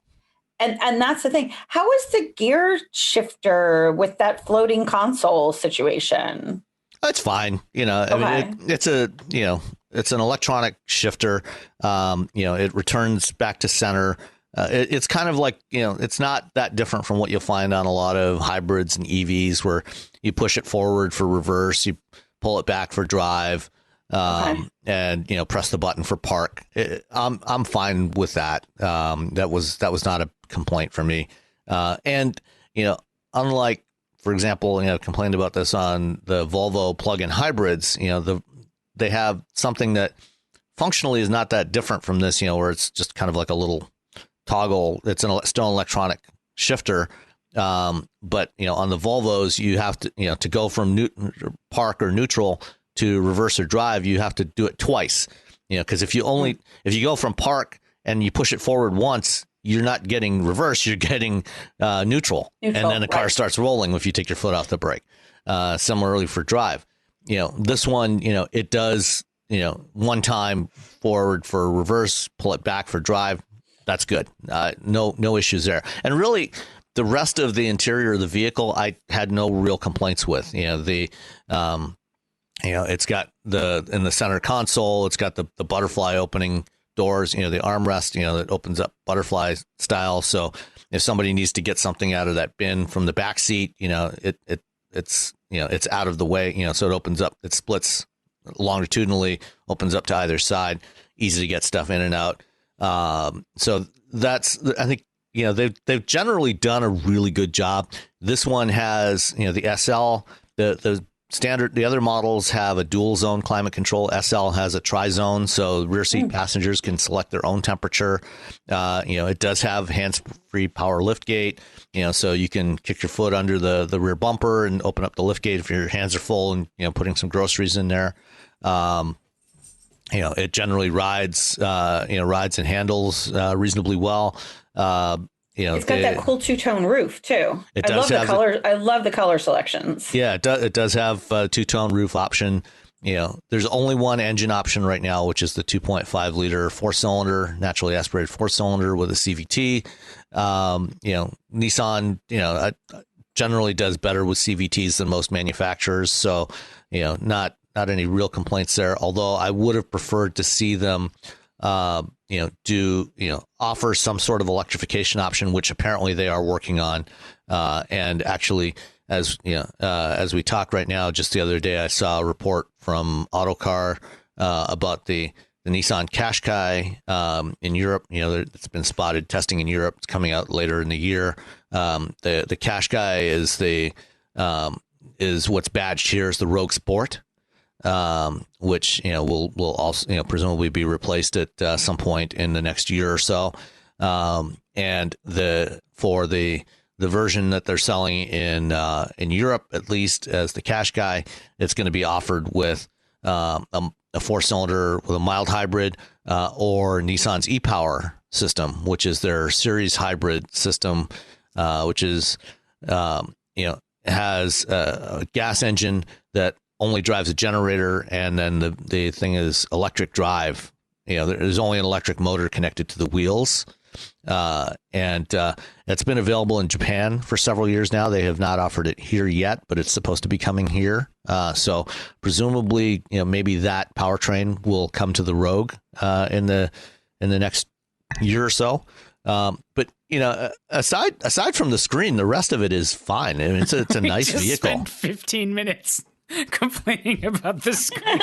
And that's the thing. How is the gear shifter with that floating console situation? It's fine. It's an electronic shifter. It returns back to center. It's kind of like, it's not that different from what you'll find on a lot of hybrids and EVs, where you push it forward for reverse, you pull it back for drive, and press the button for park. I'm fine with that. That was not a complaint for me. And unlike, for example, complained about this on the Volvo plug-in hybrids, they have something that functionally is not that different from this, where it's just kind of like a little toggle. It's still an electronic shifter. But, on the Volvos, you have to go from park or neutral to reverse or drive, you have to do it twice, because if you go from park and you push it forward once, you're not getting reverse, you're getting neutral. And then the car starts rolling if you take your foot off the brake. Similarly for drive, this one, it does, one time forward for reverse, pull it back for drive. That's good. No issues there. And really, the rest of the interior of the vehicle, I had no real complaints with. It's got in the center console, it's got the butterfly opening doors, the armrest, that opens up butterfly style. So if somebody needs to get something out of that bin from the back seat, it's out of the way, so it opens up, it splits longitudinally, opens up to either side, easy to get stuff in and out. So that's, I think, they've generally done a really good job. This one has, the SL, the the other models have a dual zone climate control. SL has a tri-zone, so rear seat passengers can select their own temperature. It does have hands-free power liftgate, so you can kick your foot under the rear bumper and open up the liftgate if your hands are full and, putting some groceries in there. It generally rides and handles reasonably well. It's got that cool two-tone roof too. I love the color. I love the color selections. Yeah, it does have a two-tone roof option. There's only one engine option right now, which is the 2.5 liter 4-cylinder, naturally aspirated 4-cylinder with a CVT. Nissan, generally does better with CVTs than most manufacturers. So, not any real complaints there. Although I would have preferred to see them offer some sort of electrification option, which apparently they are working on. And actually, as we talk right now, just the other day, I saw a report from Autocar about the Nissan Qashqai in Europe. It's been spotted testing in Europe. It's coming out later in the year. The Qashqai is what's badged here as the Rogue Sport. Which will also presumably be replaced at some point in the next year or so, and for the version that they're selling in Europe, at least as the Qashqai, it's going to be offered with a 4-cylinder with a mild hybrid or Nissan's e-Power system, which is their series hybrid system, which is has a gas engine that only drives a generator, and then the thing is electric drive. There's only an electric motor connected to the wheels, and it's been available in Japan for several years now. They have not offered it here yet, but it's supposed to be coming here. So presumably, maybe that powertrain will come to the Rogue in the next year or so. But aside from the screen, the rest of it is fine. I mean, it's a nice vehicle. Spent 15 minutes complaining about the screen.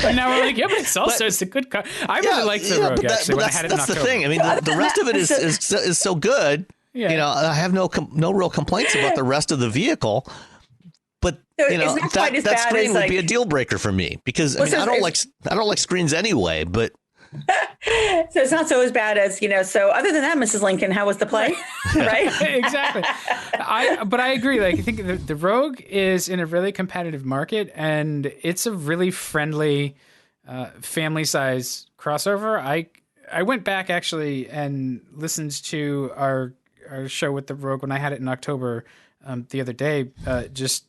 And now we're like, yeah, but it's a good car. I really liked the Rogue, actually, when I had it in October. That's the thing. I mean, the rest of it is so good. Yeah. I have no real complaints about the rest of the vehicle. But that screen would be a deal breaker for me because I don't like screens anyway. But so it's not so as bad as So other than that, Mrs. Lincoln, how was the play? Right? Exactly. But I agree. Like, I think the Rogue is in a really competitive market, and it's a really friendly family size crossover. I went back actually and listened to our show with the Rogue when I had it in October the other day, just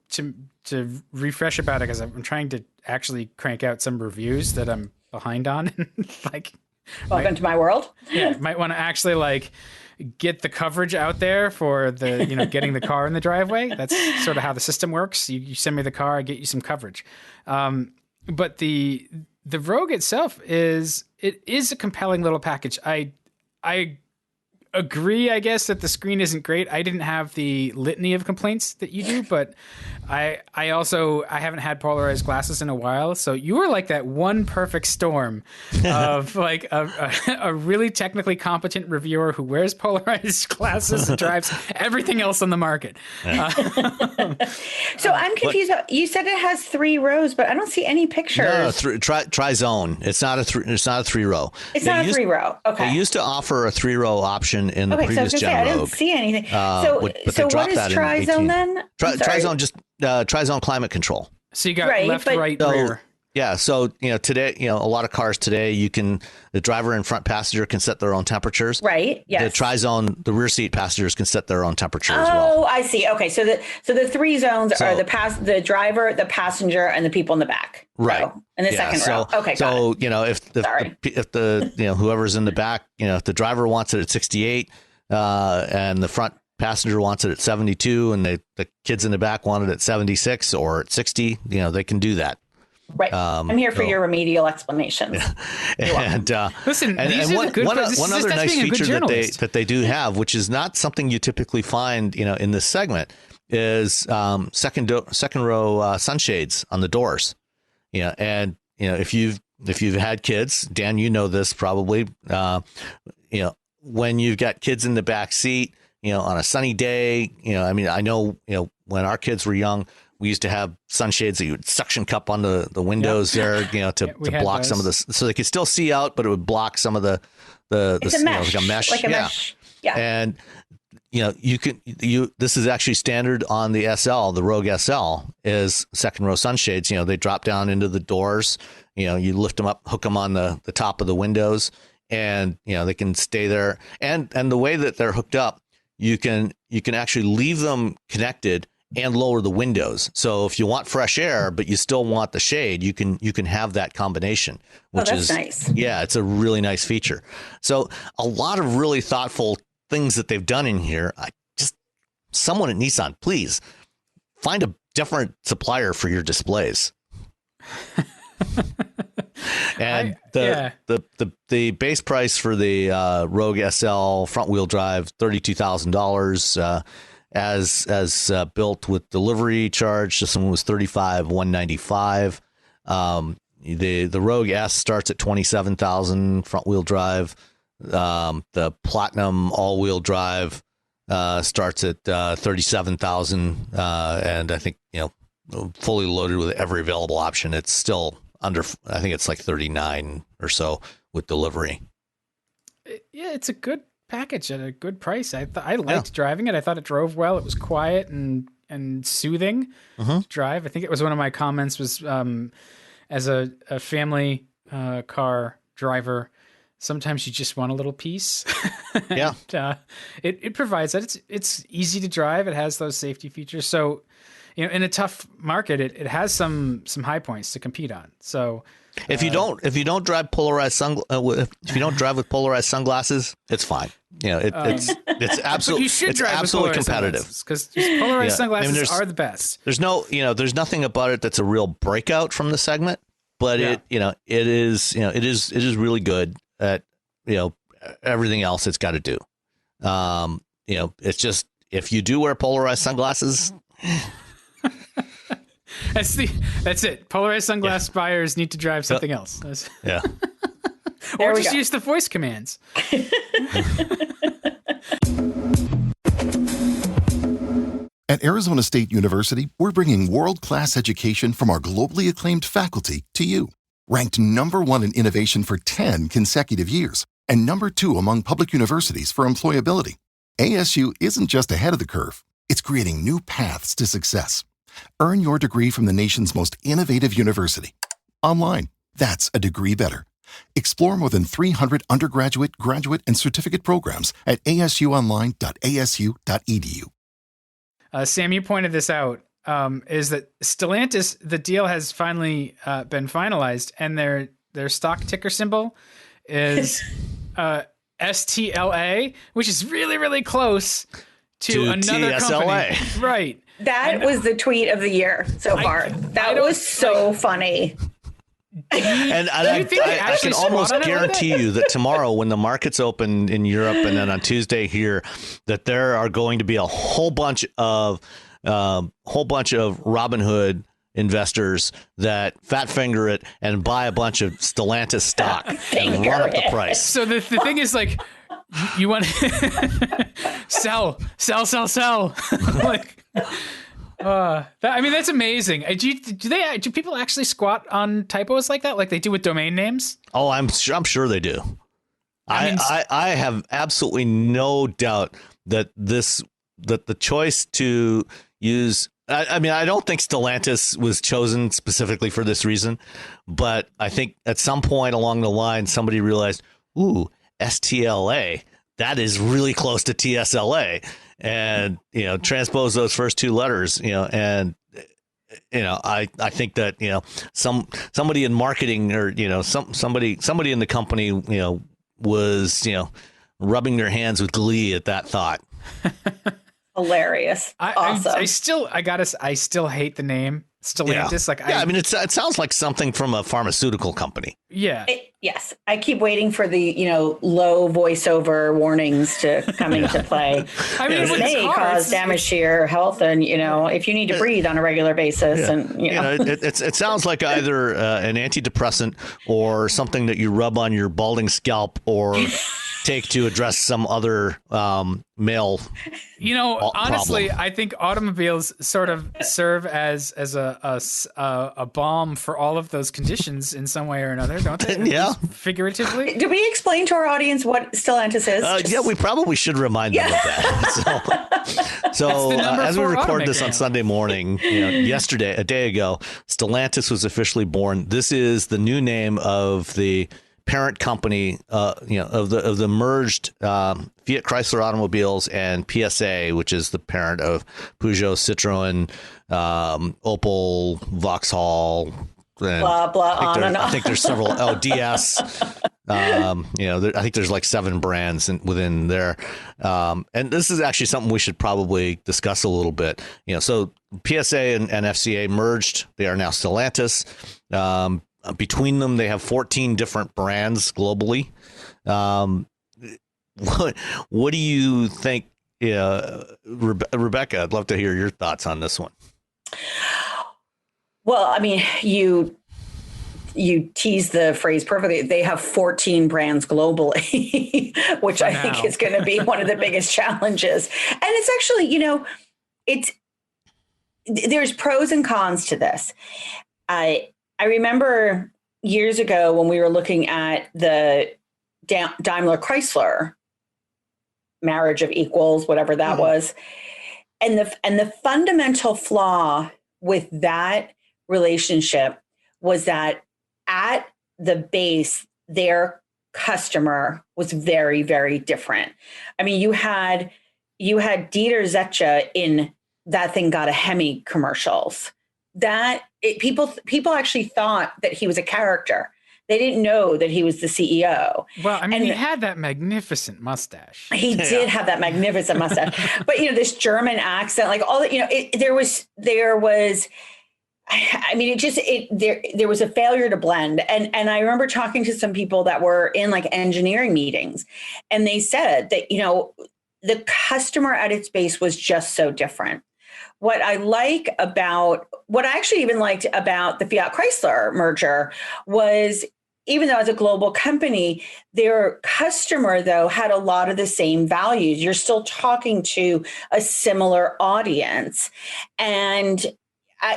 to refresh about it, because I'm trying to actually crank out some reviews that I'm behind on. Welcome to my world. Yeah, might want to actually get the coverage out there for the getting the car in the driveway. That's sort of how the system works. You send me the car, I get you some coverage. But the Rogue itself is a compelling little package. I agree, I guess, that the screen isn't great. I didn't have the litany of complaints that you do, but I haven't had polarized glasses in a while. So you were like that one perfect storm of like a really technically competent reviewer who wears polarized glasses and drives everything else on the market. So I'm confused. You said it has 3 rows, but I don't see any pictures. No, tri-zone. It's not a 3-row. It's not a 3-row. Okay. They used to offer a 3-row option in the previous gen Rogue. I didn't see anything. So what is tri-zone then? Tri-zone just tri-zone climate control. So you got left, right, rear. Yeah. So, today, a lot of cars today, the driver and front passenger can set their own temperatures. Right. Yes. The tri-zone, the rear seat passengers can set their own temperature as well. Oh, I see. Okay. So the 3 zones are the driver, the passenger, and the people in the back. Right. In the second row. Okay. So, if the whoever's in the back, if the driver wants it at 68, and the front passenger wants it at 72, and the kids in the back want it at 76 or at 60, they can do that. Right. I'm here for your remedial explanations. And listen, and one other nice feature that they do have, which is not something you typically find, in this segment, is second row sunshades on the doors. And if you've had kids, Dan, this probably, when you've got kids in the back seat, on a sunny day, I know, when our kids were young, we used to have sunshades that you would suction cup on the windows there, to block those. some of the, so they could still see out, but it would block some of the it's a mesh, like a mesh. like a mesh. Yeah. And this is actually standard on the SL, the Rogue SL is second row sunshades. They drop down into the doors, you lift them up, hook them on the top of the windows, and, they can stay there. And the way that they're hooked up, you can actually leave them connected and lower the windows. So if you want fresh air, but you still want the shade, you can have that combination, which that's is nice. Yeah, it's a really nice feature. So a lot of really thoughtful things that they've done in here. Someone at Nissan, please find a different supplier for your displays. And the base price for the Rogue SL front wheel drive, $32,000. As built with delivery charge, this one was $35,195. The Rogue S starts at $27,000 front wheel drive. The Platinum all wheel drive starts at $37,000, and I think fully loaded with every available option, it's still under. I think it's like $39,000 or so with delivery. Yeah, it's a good package at a good price. I liked driving it. I thought it drove well. It was quiet and soothing to drive. I think it was one of my comments was as a family car driver, sometimes you just want a little peace. Yeah. And, it provides that. It's easy to drive. It has those safety features. So, in a tough market, it has some high points to compete on. So if you don't drive polarized if you don't drive with polarized sunglasses, it's fine. It's absolutely, you should it's drive absolutely with competitive because polarized sunglasses are the best. There's there's nothing about it that's a real breakout from the segment, but it is really good at, everything else it's got to do. It's just, if you do wear polarized sunglasses, that's it. Polarized sunglass buyers need to drive something else. Yeah. Or just use the voice commands. At Arizona State University, we're bringing world-class education from our globally acclaimed faculty to you. Ranked #1 in innovation for 10 consecutive years and #2 among public universities for employability, ASU isn't just ahead of the curve. It's creating new paths to success. Earn your degree from the nation's most innovative university. Online, that's a degree better. Explore more than 300 undergraduate, graduate, and certificate programs at asuonline.asu.edu. Sam, you pointed this out, is that Stellantis, the deal has finally been finalized, and their stock ticker symbol is STLA, which is really, really close to another TSLA. company. Right. That was the tweet of the year so far. That was so funny. And I can almost guarantee you that tomorrow, when the markets open in Europe and then on Tuesday here, that there are going to be a whole bunch of Robinhood investors that fat finger it and buy a bunch of Stellantis stock and run up the price. So the thing is, like, you want to sell. Like, that's amazing. Do people actually squat on typos like that, like they do with domain names? Oh, I'm sure they do. I have absolutely no doubt that the choice to use. I don't think Stellantis was chosen specifically for this reason, but I think at some point along the line, somebody realized, ooh, STLA, that is really close to TSLA, and transpose those first two letters, and I think that somebody in marketing or somebody in the company was rubbing their hands with glee at that thought. Hilarious. Awesome. I still hate the name Stellantis. It sounds like something from a pharmaceutical company. Yeah. Yes. I keep waiting for the, low voiceover warnings to come into play. It may cause damage to your health and, if you need to breathe on a regular basis. And, it sounds like either an antidepressant or something that you rub on your balding scalp or take to address some other male. Honestly, problem. I think automobiles sort of serve as a balm for all of those conditions in some way or another, don't they? Yeah. Figuratively. Do we explain to our audience what Stellantis is? Yeah, we probably should remind them of that. So as we record this on Sunday morning, yesterday, a day ago, Stellantis was officially born. This is the new name of the parent company, of the merged Fiat Chrysler Automobiles and PSA, which is the parent of Peugeot, Citroën, Opel, Vauxhall, blah blah. I think there's several. DS. I think there's like 7 brands within there, and this is actually something we should probably discuss a little bit. So PSA and FCA merged; they are now Stellantis. Between them, they have 14 different brands globally. What do you think, Rebecca? I'd love to hear your thoughts on this one. Well, I mean, you tease the phrase perfectly. They have 14 brands globally, which I think is going to be one of the biggest challenges. And it's actually, there's pros and cons to this. I remember years ago when we were looking at the Daimler Chrysler marriage of equals, whatever that was. And the fundamental flaw with that relationship was that at the base, their customer was very, very different. I mean, you had Dieter Zetsche in That Thing Got a Hemi commercials. People actually thought that he was a character. They didn't know that he was the CEO. Well, I mean, he had that magnificent mustache. He did have that magnificent mustache, but this German accent, like all that, there was. I mean, there was a failure to blend, and I remember talking to some people that were in like engineering meetings, and they said that the customer at its base was just so different. What I actually even liked about the Fiat Chrysler merger was, even though it's a global company, their customer, though, had a lot of the same values. You're still talking to a similar audience. And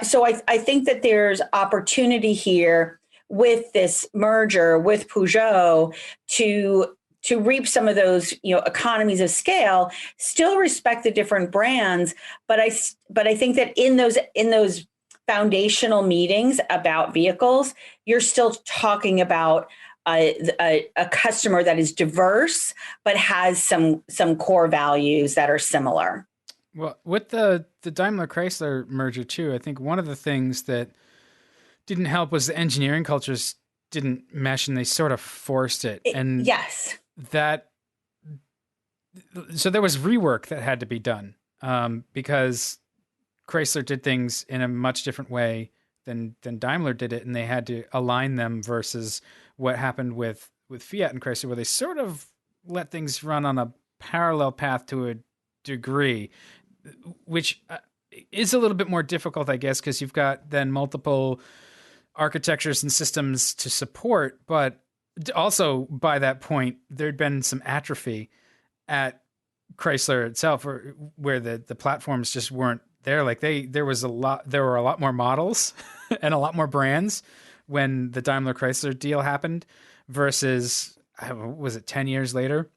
so I think that there's opportunity here with this merger with Peugeot to reap some of those, economies of scale, still respect the different brands. But I think that in those foundational meetings about vehicles, you're still talking about a customer that is diverse, but has some core values that are similar. Well, with the Daimler Chrysler merger too, I think one of the things that didn't help was the engineering cultures didn't mesh, and they sort of forced it. And yes. So there was rework that had to be done because Chrysler did things in a much different way than Daimler did it, and they had to align them versus what happened with Fiat and Chrysler, where they sort of let things run on a parallel path to a degree, which is a little bit more difficult, I guess, because you've got then multiple architectures and systems to support, but also by that point, there'd been some atrophy at Chrysler itself, where the platforms just weren't there. Like there were a lot more models and a lot more brands when the Daimler Chrysler deal happened versus, was it 10 years later,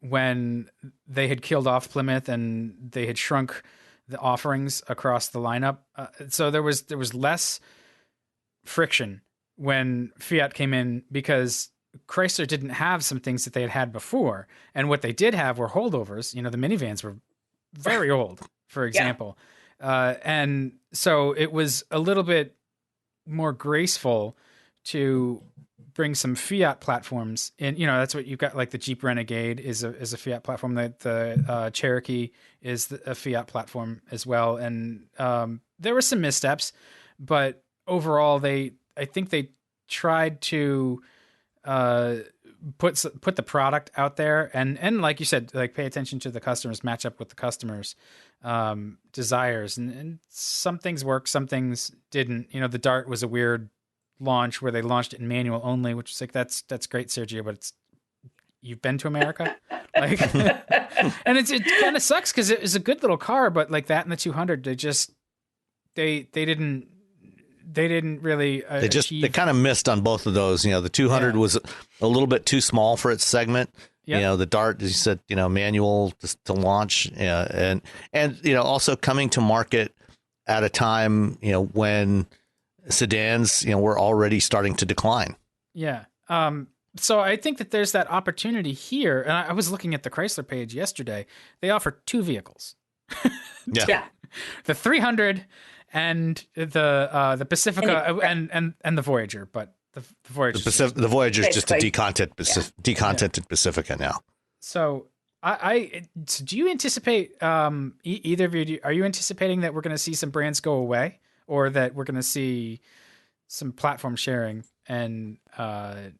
when they had killed off Plymouth and they had shrunk the offerings across the lineup. So there was less friction when Fiat came in, because Chrysler didn't have some things that they had had before. And what they did have were holdovers. The minivans were very old, for example. Yeah. And so it was a little bit more graceful to bring some Fiat platforms in. That's what you've got, like the Jeep Renegade is a Fiat platform. The Cherokee is a Fiat platform as well. And there were some missteps, but overall I think they tried to put the product out there and like you said, like pay attention to the customers, match up with the customers' desires, and some things worked, some things didn't. The Dart was a weird launch where they launched it in manual only, which is like that's great, Sergio, but you've been to America. Like, and it kind of sucks because it was a good little car, but like that and the 200, they didn't really they kind of missed on both of those. The 200 was a little bit too small for its segment. Yep. The Dart, as you said, manual to launch, and also coming to market at a time, when sedans, were already starting to decline. Yeah. So I think that there's that opportunity here. And I was looking at the Chrysler page yesterday. They offer 2 vehicles. Yeah. The 300 and the Pacifica and the Voyager, but the Voyager. The Voyager is just a decontented Pacifica now. So so do you anticipate either of you? Are you anticipating that we're going to see some brands go away, or that we're going to see some platform sharing? And I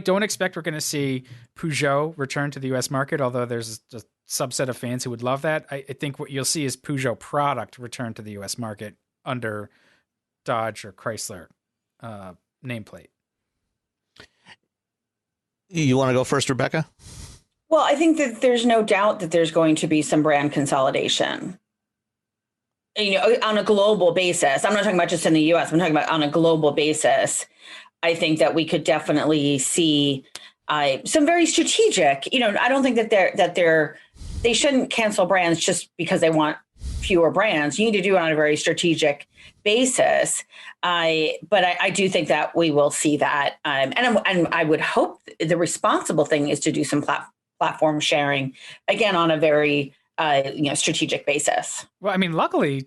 don't expect we're going to see Peugeot return to the U.S. market, although there's a subset of fans who would love that. I think what you'll see is Peugeot product return to the U.S. market under Dodge or Chrysler nameplate. You want to go first, Rebecca? Well, I think that there's no doubt that there's going to be some brand consolidation, on a global basis. I'm not talking about just in the US. I'm talking about on a global basis. I think that we could definitely see some very strategic, I don't think that they shouldn't cancel brands just because they want fewer brands. You need to do it on a very strategic basis. But I do think that we will see that. And I would hope the responsible thing is to do some platform sharing, again, on a very strategic basis. Well, I mean, luckily,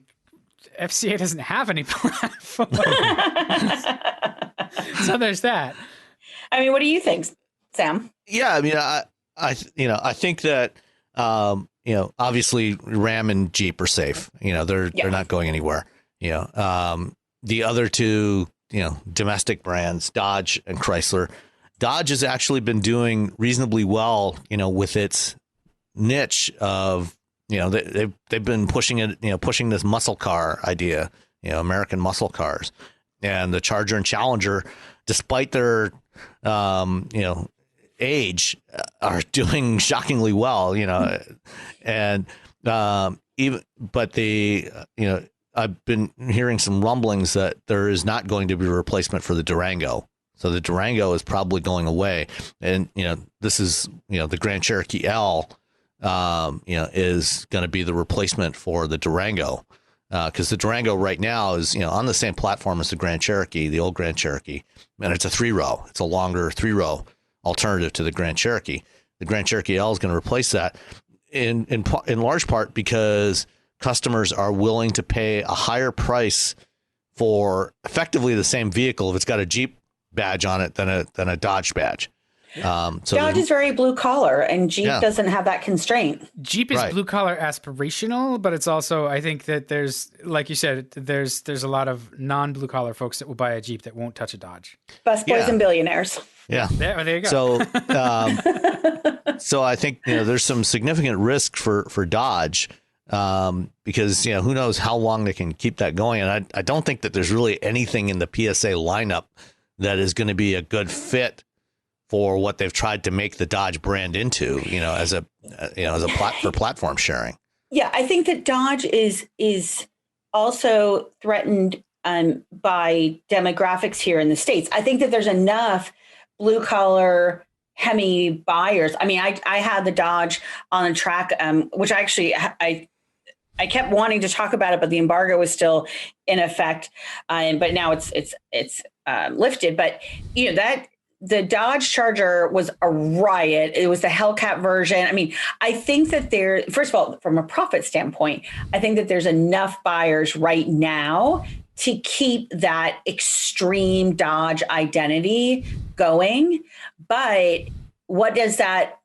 FCA doesn't have any platform. So there's that. I mean, what do you think, Sam? Yeah, I mean, I think that obviously Ram and Jeep are safe. They're not going anywhere. The other two, domestic brands, Dodge and Chrysler. Dodge has actually been doing reasonably well, with its niche of, they've been pushing this muscle car idea, American muscle cars, and the Charger and Challenger, despite their, age, are doing shockingly well, and I've been hearing some rumblings that there is not going to be a replacement for the Durango. So the Durango is probably going away. And, this is, the Grand Cherokee L, is going to be the replacement for the Durango. Because the Durango right now is, on the same platform as the Grand Cherokee, the old Grand Cherokee. And it's a 3-row. It's a longer 3-row alternative to the Grand Cherokee. The Grand Cherokee L is going to replace that in large part because customers are willing to pay a higher price for effectively the same vehicle if it's got a Jeep badge on it than a Dodge badge. So Dodge is very blue collar, and Jeep doesn't have that constraint. Jeep is blue collar aspirational, but it's also, I think that there's, like you said, there's a lot of non blue collar folks that will buy a Jeep that won't touch a Dodge. Busboys and billionaires. Yeah, there you go. So, so I think there's some significant risk for Dodge. Because who knows how long they can keep that going, and I don't think that there's really anything in the PSA lineup that is going to be a good fit for what they've tried to make the Dodge brand into, as a for platform sharing. Yeah, I think that Dodge is also threatened by demographics here in the States. I think that there's enough blue collar Hemi buyers. I mean, I had the Dodge on a track, which I kept wanting to talk about it, but the embargo was still in effect. But now it's lifted. But that the Dodge Charger was a riot. It was the Hellcat version. I mean, I think that first of all, from a profit standpoint, I think that there's enough buyers right now to keep that extreme Dodge identity going. But what does that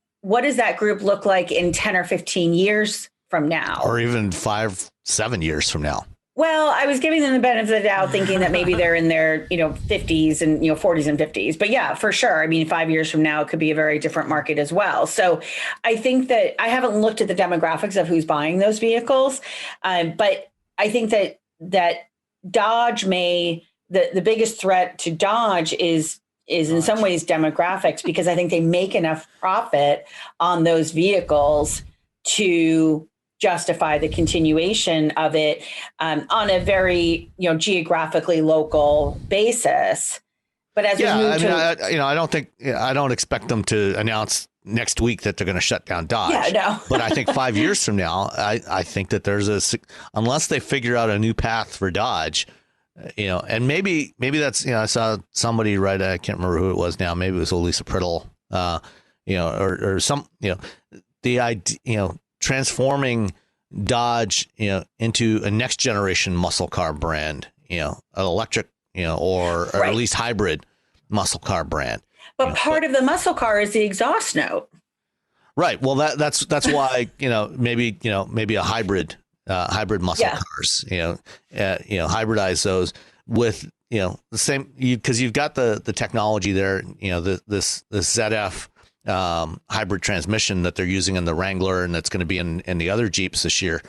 group look like in 10 or 15 years from now? Or even 5-7 years from now? Well, I was giving them the benefit of the doubt, thinking that maybe they're in their 50s and 40s and 50s. But yeah, for sure. I mean, 5 years from now, it could be a very different market as well. So I think that I haven't looked at the demographics of who's buying those vehicles. But I think that Dodge the biggest threat to Dodge is in some ways demographics, because I think they make enough profit on those vehicles to justify the continuation of it on a very, geographically local basis. But as we move I don't expect them to announce next week that they're going to shut down Dodge. Yeah, no. But I think 5 years from now, I think that unless they figure out a new path for Dodge, and maybe that's, I saw somebody write, I can't remember who it was now. Maybe it was Lisa Priddle, or some, the idea, transforming Dodge, into a next generation muscle car brand, an electric, or at least hybrid muscle car brand. But part of the muscle car is the exhaust note. Right. Well, that's why, maybe a hybrid muscle cars, hybridize those with, the same, because you've got the technology there, this ZF hybrid transmission that they're using in the Wrangler, and that's going to be in the other Jeeps this year.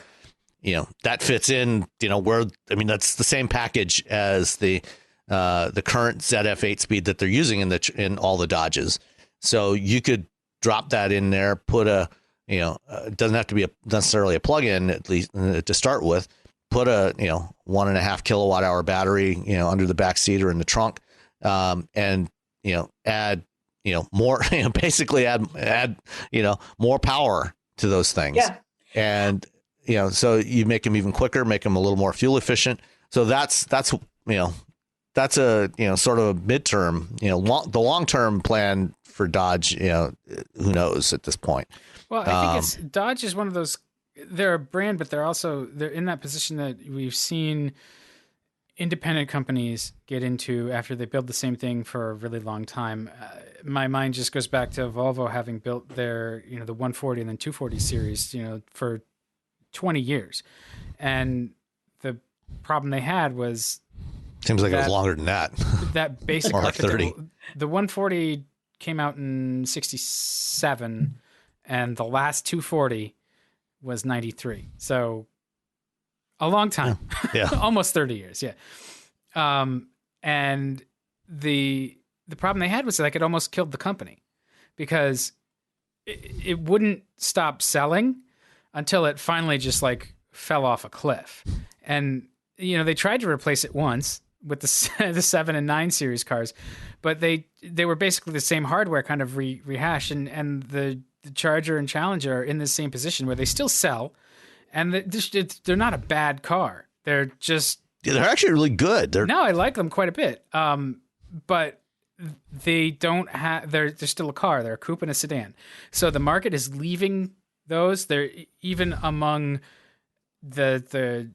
That fits in, that's the same package as the current ZF 8-speed that they're using in all the Dodges. So you could drop that in there, put it doesn't have to be necessarily a plug-in, at least to start with, put a, 1.5 kilowatt hour battery, under the back seat or in the trunk, and, add, more, basically add, more power to those things. Yeah. And, so you make them even quicker, make them a little more fuel efficient. So that's a, sort of a midterm, the long-term plan for Dodge, who knows at this point. Well, I think Dodge is one of those, they're a brand, but they're in that position that we've seen independent companies get into after they build the same thing for a really long time. My mind just goes back to Volvo having built their, the 140 and then 240 series, for 20 years. And the problem they had was, seems like it was longer than that. That basic or like 30. The 140 came out in 67, and the last 240 was 93. So a long time. Yeah. Almost 30 years. Yeah. And the problem they had was like it almost killed the company, because it wouldn't stop selling until it finally just like fell off a cliff. And, they tried to replace it once with the 7 and 9 series cars, but they were basically the same hardware kind of rehashed, and the Charger and Challenger are in the same position where they still sell, and they're not a bad car. They're actually really good. I like them quite a bit. But they don't have, they're still a car. They're a coupe and a sedan. So the market is leaving those. They're even among the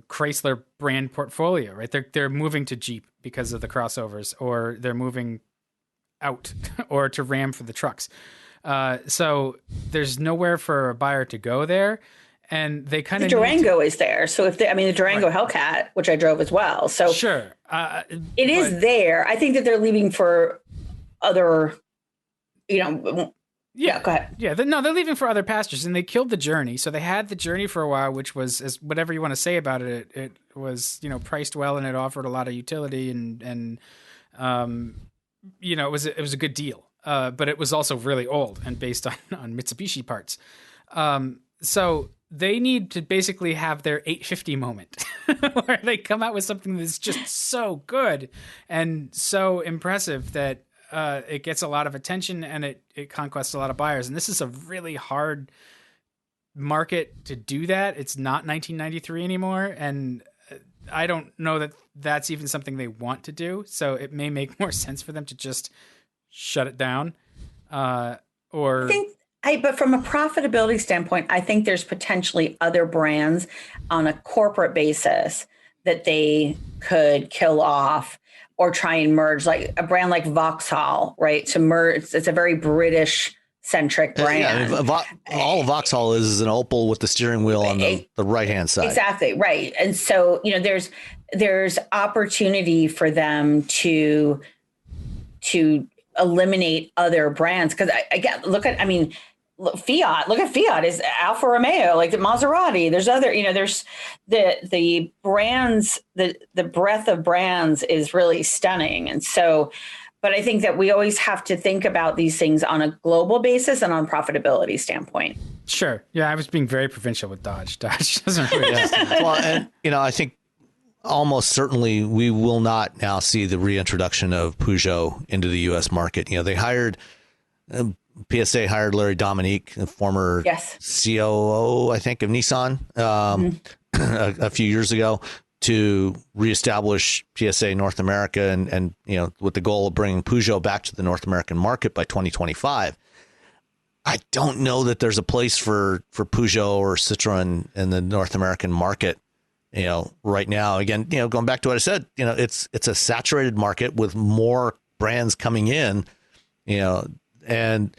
Chrysler brand portfolio, right? They're moving to Jeep because of the crossovers, or they're moving out or to Ram for the trucks. So there's nowhere for a buyer to go there. And they kind of, the Durango is there. So the Durango Hellcat, which I drove as well. So sure. It is there. I think that they're leaving for other, yeah, go ahead. Yeah, they're leaving for other pastures, and they killed the Journey. So they had the Journey for a while, which was, as whatever you want to say about it, it was, priced well, and it offered a lot of utility, and it was a good deal. But it was also really old and based on Mitsubishi parts. So they need to basically have their 850 moment where they come out with something that's just so good and so impressive that it gets a lot of attention, and it conquests a lot of buyers. And this is a really hard market to do that. It's not 1993 anymore. And I don't know that that's even something they want to do. So it may make more sense for them to just shut it down. But from a profitability standpoint, I think there's potentially other brands on a corporate basis that they could kill off or try and merge, like a brand like Vauxhall, right? To merge, it's a very British centric brand. Yeah, all Vauxhall is an Opel with the steering wheel on the right-hand side. Exactly, right. And so, there's opportunity for them to eliminate other brands. Because look at Fiat is Alfa Romeo, like the Maserati. There's other, there's the brands, the breadth of brands is really stunning. And so But I think that we always have to think about these things on a global basis and on profitability standpoint. Sure. Yeah, I was being very provincial with Dodge. Dodge doesn't really Well, and, I think almost certainly we will not now see the reintroduction of Peugeot into the U.S. market. They hired, PSA hired Larry Dominique, the former COO, I think, of Nissan a few years ago, to reestablish PSA North America and with the goal of bringing Peugeot back to the North American market by 2025. I don't know that there's a place for Peugeot or Citroën in the North American market, right now. Again, going back to what I said, it's a saturated market with more brands coming in, and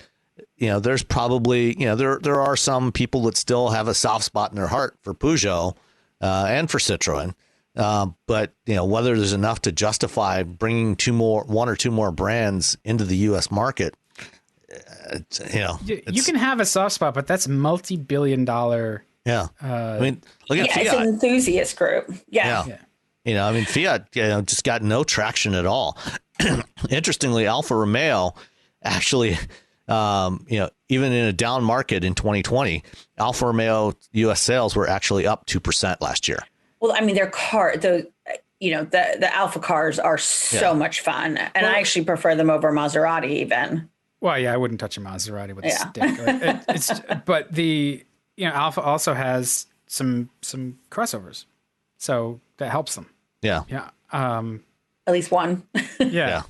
there's probably, there are some people that still have a soft spot in their heart for Peugeot and for Citroën. But whether there's enough to justify bringing one or two more brands into the U.S. market, you can have a soft spot, but that's multi-billion-dollar. Yeah, look at Fiat. It's an enthusiast group. Yeah. Fiat, just got no traction at all. Interestingly, Alfa Romeo actually, even in a down market in 2020, Alfa Romeo U.S. sales were actually up 2% last year. Well, their the Alfa cars are so much fun, and I actually prefer them over Maserati even. Well, yeah, I wouldn't touch a Maserati with a stick. But the Alfa also has some crossovers, so that helps them. Yeah. At least one. Yeah.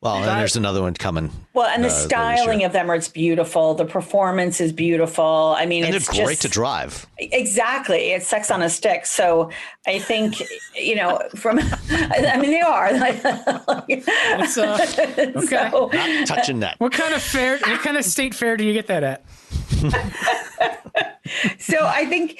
Well, and there's another one coming. Well, and the styling of them, it's beautiful. The performance is beautiful. And it's they're great to drive. Exactly. It's sex on a stick. So I think, they are. It's, okay. So, not touching that. What kind of state fair do you get that at? So I think,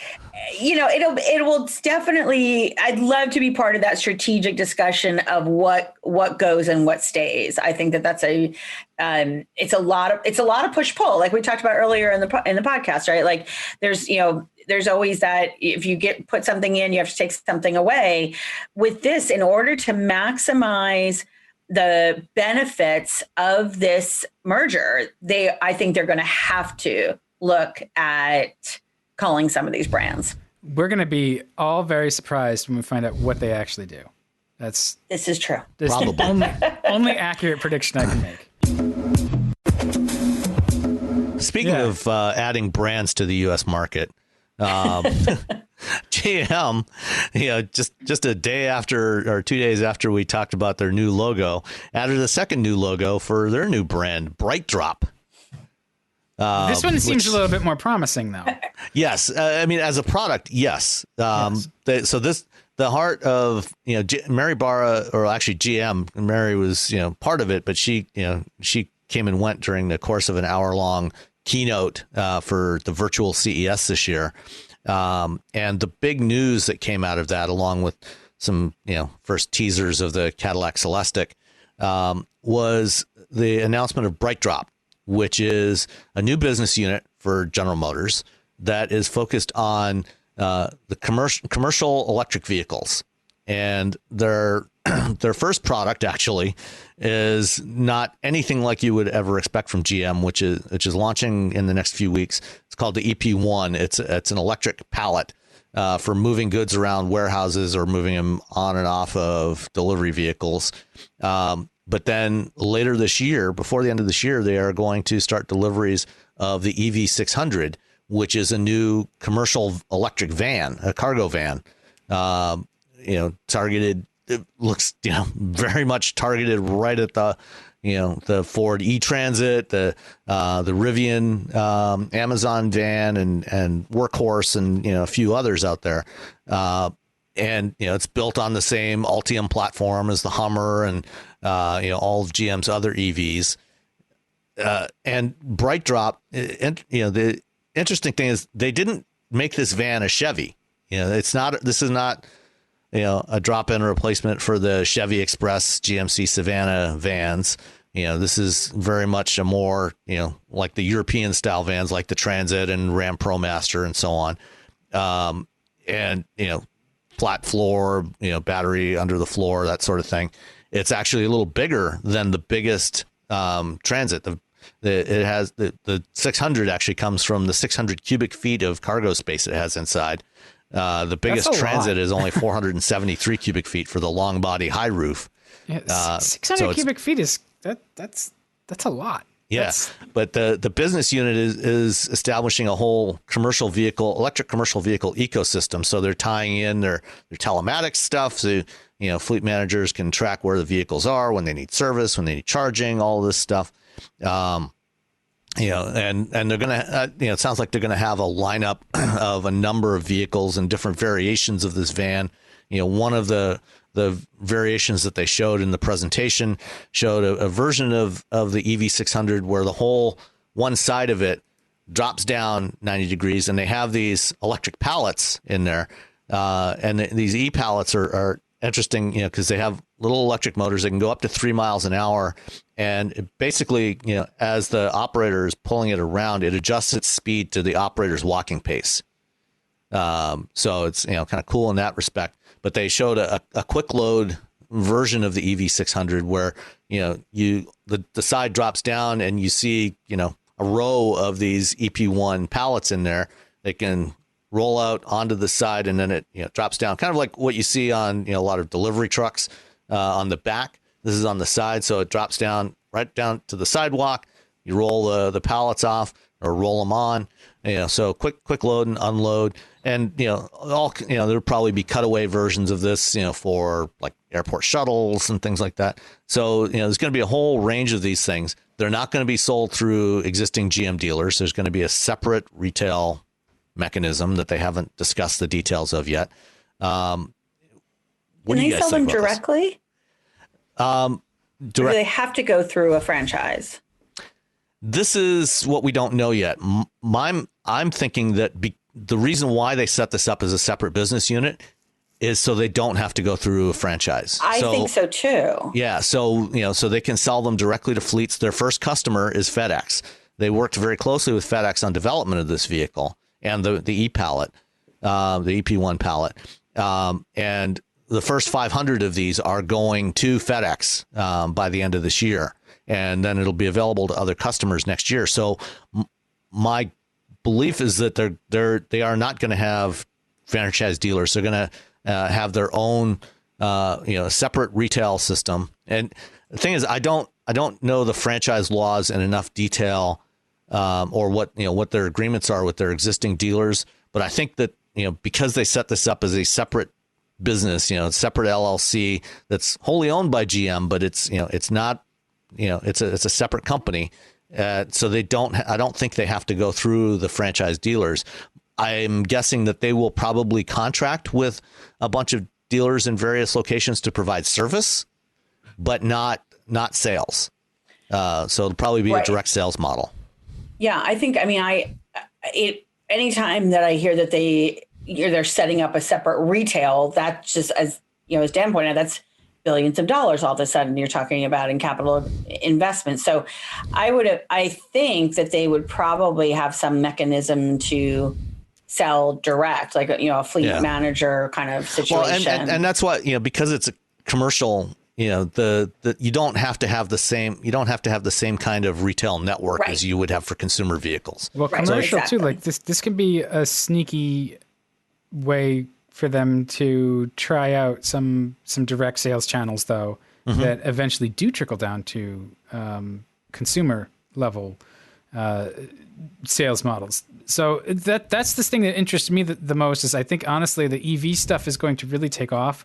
it will definitely, I'd love to be part of that strategic discussion of what goes and what stays. I think that's it's a lot of push pull, like we talked about earlier in the podcast, right? Like there's always that if you put something in, you have to take something away. With this, in order to maximize the benefits of this merger, I think they're going to have to look at calling some of these brands. We're going to be all very surprised when we find out what they actually do. This is true. This is the only accurate prediction I can make. Speaking of adding brands to the U.S. market, GM, just a day after or 2 days after we talked about their new logo, added a second new logo for their new brand, BrightDrop. This one seems a little bit more promising, though. Yes, as a product, yes. Yes. The heart of Mary Barra, or actually GM. Mary was part of it, but she came and went during the course of an hour-long keynote for the virtual CES this year. And the big news that came out of that, along with some first teasers of the Cadillac Celestiq, was the announcement of BrightDrop, which is a new business unit for General Motors that is focused on the commercial electric vehicles. And their first product actually is not anything like you would ever expect from GM, which is launching in the next few weeks. It's called the EP1. It's an electric pallet for moving goods around warehouses or moving them on and off of delivery vehicles. But then later this year, before the end of this year, they are going to start deliveries of the EV600, which is a new commercial electric van, a cargo van, targeted. It looks, very much targeted right at the Ford E-Transit, the Rivian Amazon van and Workhorse and, a few others out there. And, it's built on the same Ultium platform as the Hummer and, all of GM's other EVs. And BrightDrop, the interesting thing is they didn't make this van a Chevy. This is not, a drop-in replacement for the Chevy Express GMC Savannah vans. This is very much a more, like the European style vans, like the Transit and Ram ProMaster and so on. And, flat floor, battery under the floor, that sort of thing. it's actually a little bigger than the biggest Transit. The 600 actually comes from the 600 cubic feet of cargo space it has inside. The biggest Transit is only 473 cubic feet for the long body high roof. Yeah, 600 cubic feet is that's a lot. Yeah, but the business unit is establishing a whole electric commercial vehicle ecosystem. So they're tying in their telematics stuff. So, fleet managers can track where the vehicles are, when they need service, when they need charging, all of this stuff. And they're going to, it sounds like they're going to have a lineup of a number of vehicles and different variations of this van. One of the variations that they showed in the presentation showed a version of the EV600 where the whole one side of it drops down 90 degrees, and they have these electric pallets in there. And these e-pallets are interesting, because they have little electric motors that can go up to 3 miles an hour. And it basically, as the operator is pulling it around, it adjusts its speed to the operator's walking pace. So it's, kind of cool in that respect. But they showed a quick load version of the EV600 where, the side drops down and you see, a row of these EP1 pallets in there. They can roll out onto the side, and then it drops down, kind of like what you see on a lot of delivery trucks on the back. This is on the side, so it drops down right down to the sidewalk. You roll the pallets off or roll them on. So quick load and unload, and there'll probably be cutaway versions of this, for like airport shuttles and things like that. So there's going to be a whole range of these things. They're not going to be sold through existing GM dealers. There's going to be a separate retail mechanism that they haven't discussed the details of yet. Can they sell them directly? Or do they have to go through a franchise? This is what we don't know yet. I'm thinking that the reason why they set this up as a separate business unit is so they don't have to go through a franchise. I think so too. Yeah. So, so they can sell them directly to fleets. Their first customer is FedEx. They worked very closely with FedEx on development of this vehicle and the e-pallet, the EP1 pallet. And the first 500 of these are going to FedEx by the end of this year. And then it'll be available to other customers next year. So my belief is that they are not going to have franchise dealers. They're going to have their own, separate retail system. And the thing is, I don't know the franchise laws in enough detail, or what their agreements are with their existing dealers. But I think that, because they set this up as a separate business, separate LLC that's wholly owned by GM, but it's not, it's a separate company. So I don't think they have to go through the franchise dealers. I'm guessing that they will probably contract with a bunch of dealers in various locations to provide service, but not sales. So it'll probably be a direct sales model. Yeah, I think, anytime that I hear that they're setting up a separate retail, that's just, as Dan pointed out, that's billions of dollars all of a sudden you're talking about in capital investment. So I think that they would probably have some mechanism to sell direct, like, a fleet manager kind of situation. Well, and that's why, because it's a commercial, you don't have to have the same kind of retail network as you would have for consumer vehicles. Well, commercial too, like this can be a sneaky way for them to try out some direct sales channels, though, that eventually do trickle down to consumer level sales models. So that's the thing that interests me the most is I think, honestly, the EV stuff is going to really take off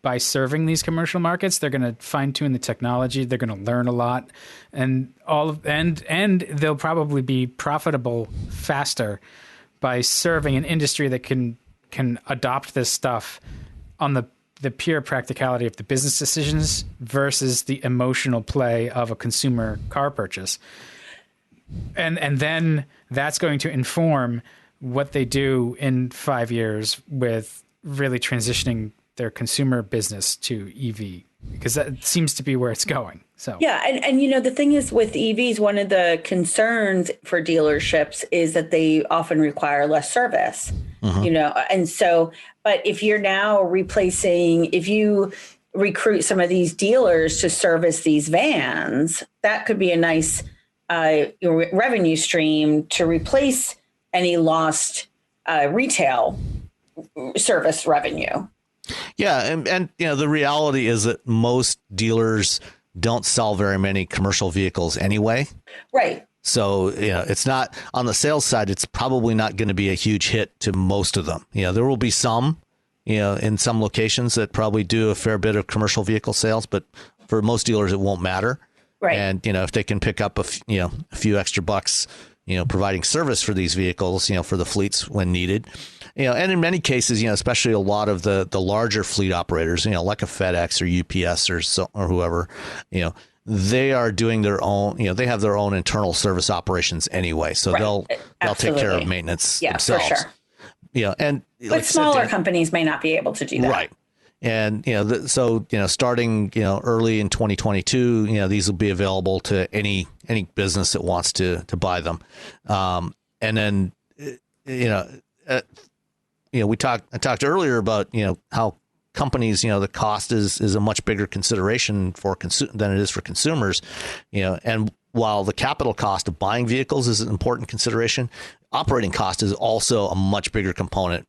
by serving these commercial markets. They're going to fine tune the technology. They're going to learn a lot, and and they'll probably be profitable faster by serving an industry that can adopt this stuff on the pure practicality of the business decisions versus the emotional play of a consumer car purchase. And then that's going to inform what they do in 5 years with really transitioning their consumer business to EV, because that seems to be where it's going. So yeah, and the thing is with EVs, one of the concerns for dealerships is that they often require less service. And so, but if you're now replacing, if you recruit some of these dealers to service these vans, that could be a nice revenue stream to replace any lost retail service revenue. Yeah, and the reality is that most dealers don't sell very many commercial vehicles anyway. Right. So, it's not on the sales side. It's probably not going to be a huge hit to most of them. There will be some, in some locations that probably do a fair bit of commercial vehicle sales, but for most dealers, it won't matter. Right. And, if they can pick up a few extra bucks, providing service for these vehicles, for the fleets when needed, and in many cases, especially a lot of the larger fleet operators, like a FedEx or UPS or whoever, they are doing their own, they have their own internal service operations anyway. So they'll take care of maintenance themselves. For sure. And but smaller companies may not be able to do that. Right. And, starting, early in 2022, these will be available to any business that wants to buy them. And then, I talked earlier about, how companies, the cost is a much bigger consideration than it is for consumers, and while the capital cost of buying vehicles is an important consideration, operating cost is also a much bigger component,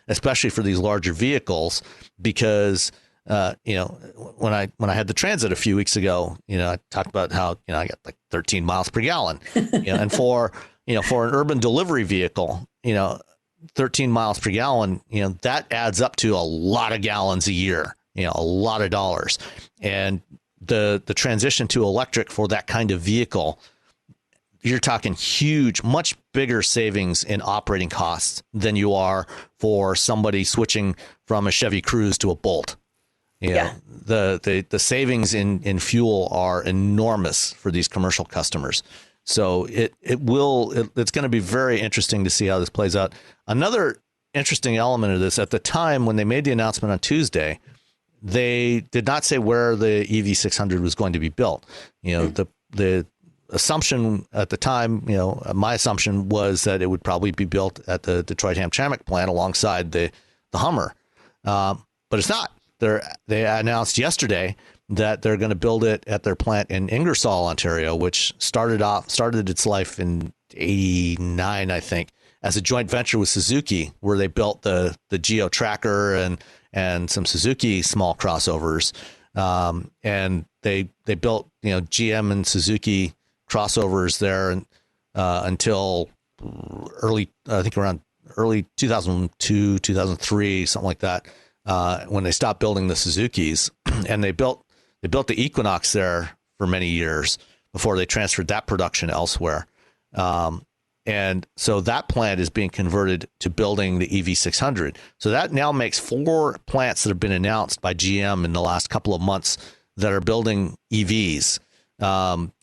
especially for these larger vehicles, because, when I had the Transit a few weeks ago, I talked about how, I got like 13 miles per gallon, and for an urban delivery vehicle, 13 miles per gallon, that adds up to a lot of gallons a year, a lot of dollars. And the transition to electric for that kind of vehicle, you're talking huge, much bigger savings in operating costs than you are for somebody switching from a Chevy Cruze to a Bolt. The savings in fuel are enormous for these commercial customers. So it's going to be very interesting to see how this plays out. Another interesting element of this, at the time when they made the announcement on Tuesday, they did not say where the EV600 was going to be built. The assumption at the time, my assumption was that it would probably be built at the Detroit Hamtramck plant alongside the Hummer. But it's not. They announced yesterday that they're going to build it at their plant in Ingersoll, Ontario, which started its life in '89, I think, as a joint venture with Suzuki, where they built the Geo Tracker and some Suzuki small crossovers. And they built, GM and Suzuki crossovers there until around early 2002, 2003, something like that, when they stopped building the Suzukis. And they built the Equinox there for many years before they transferred that production elsewhere. And so that plant is being converted to building the EV600. So that now makes 4 plants that have been announced by GM in the last couple of months that are building EVs.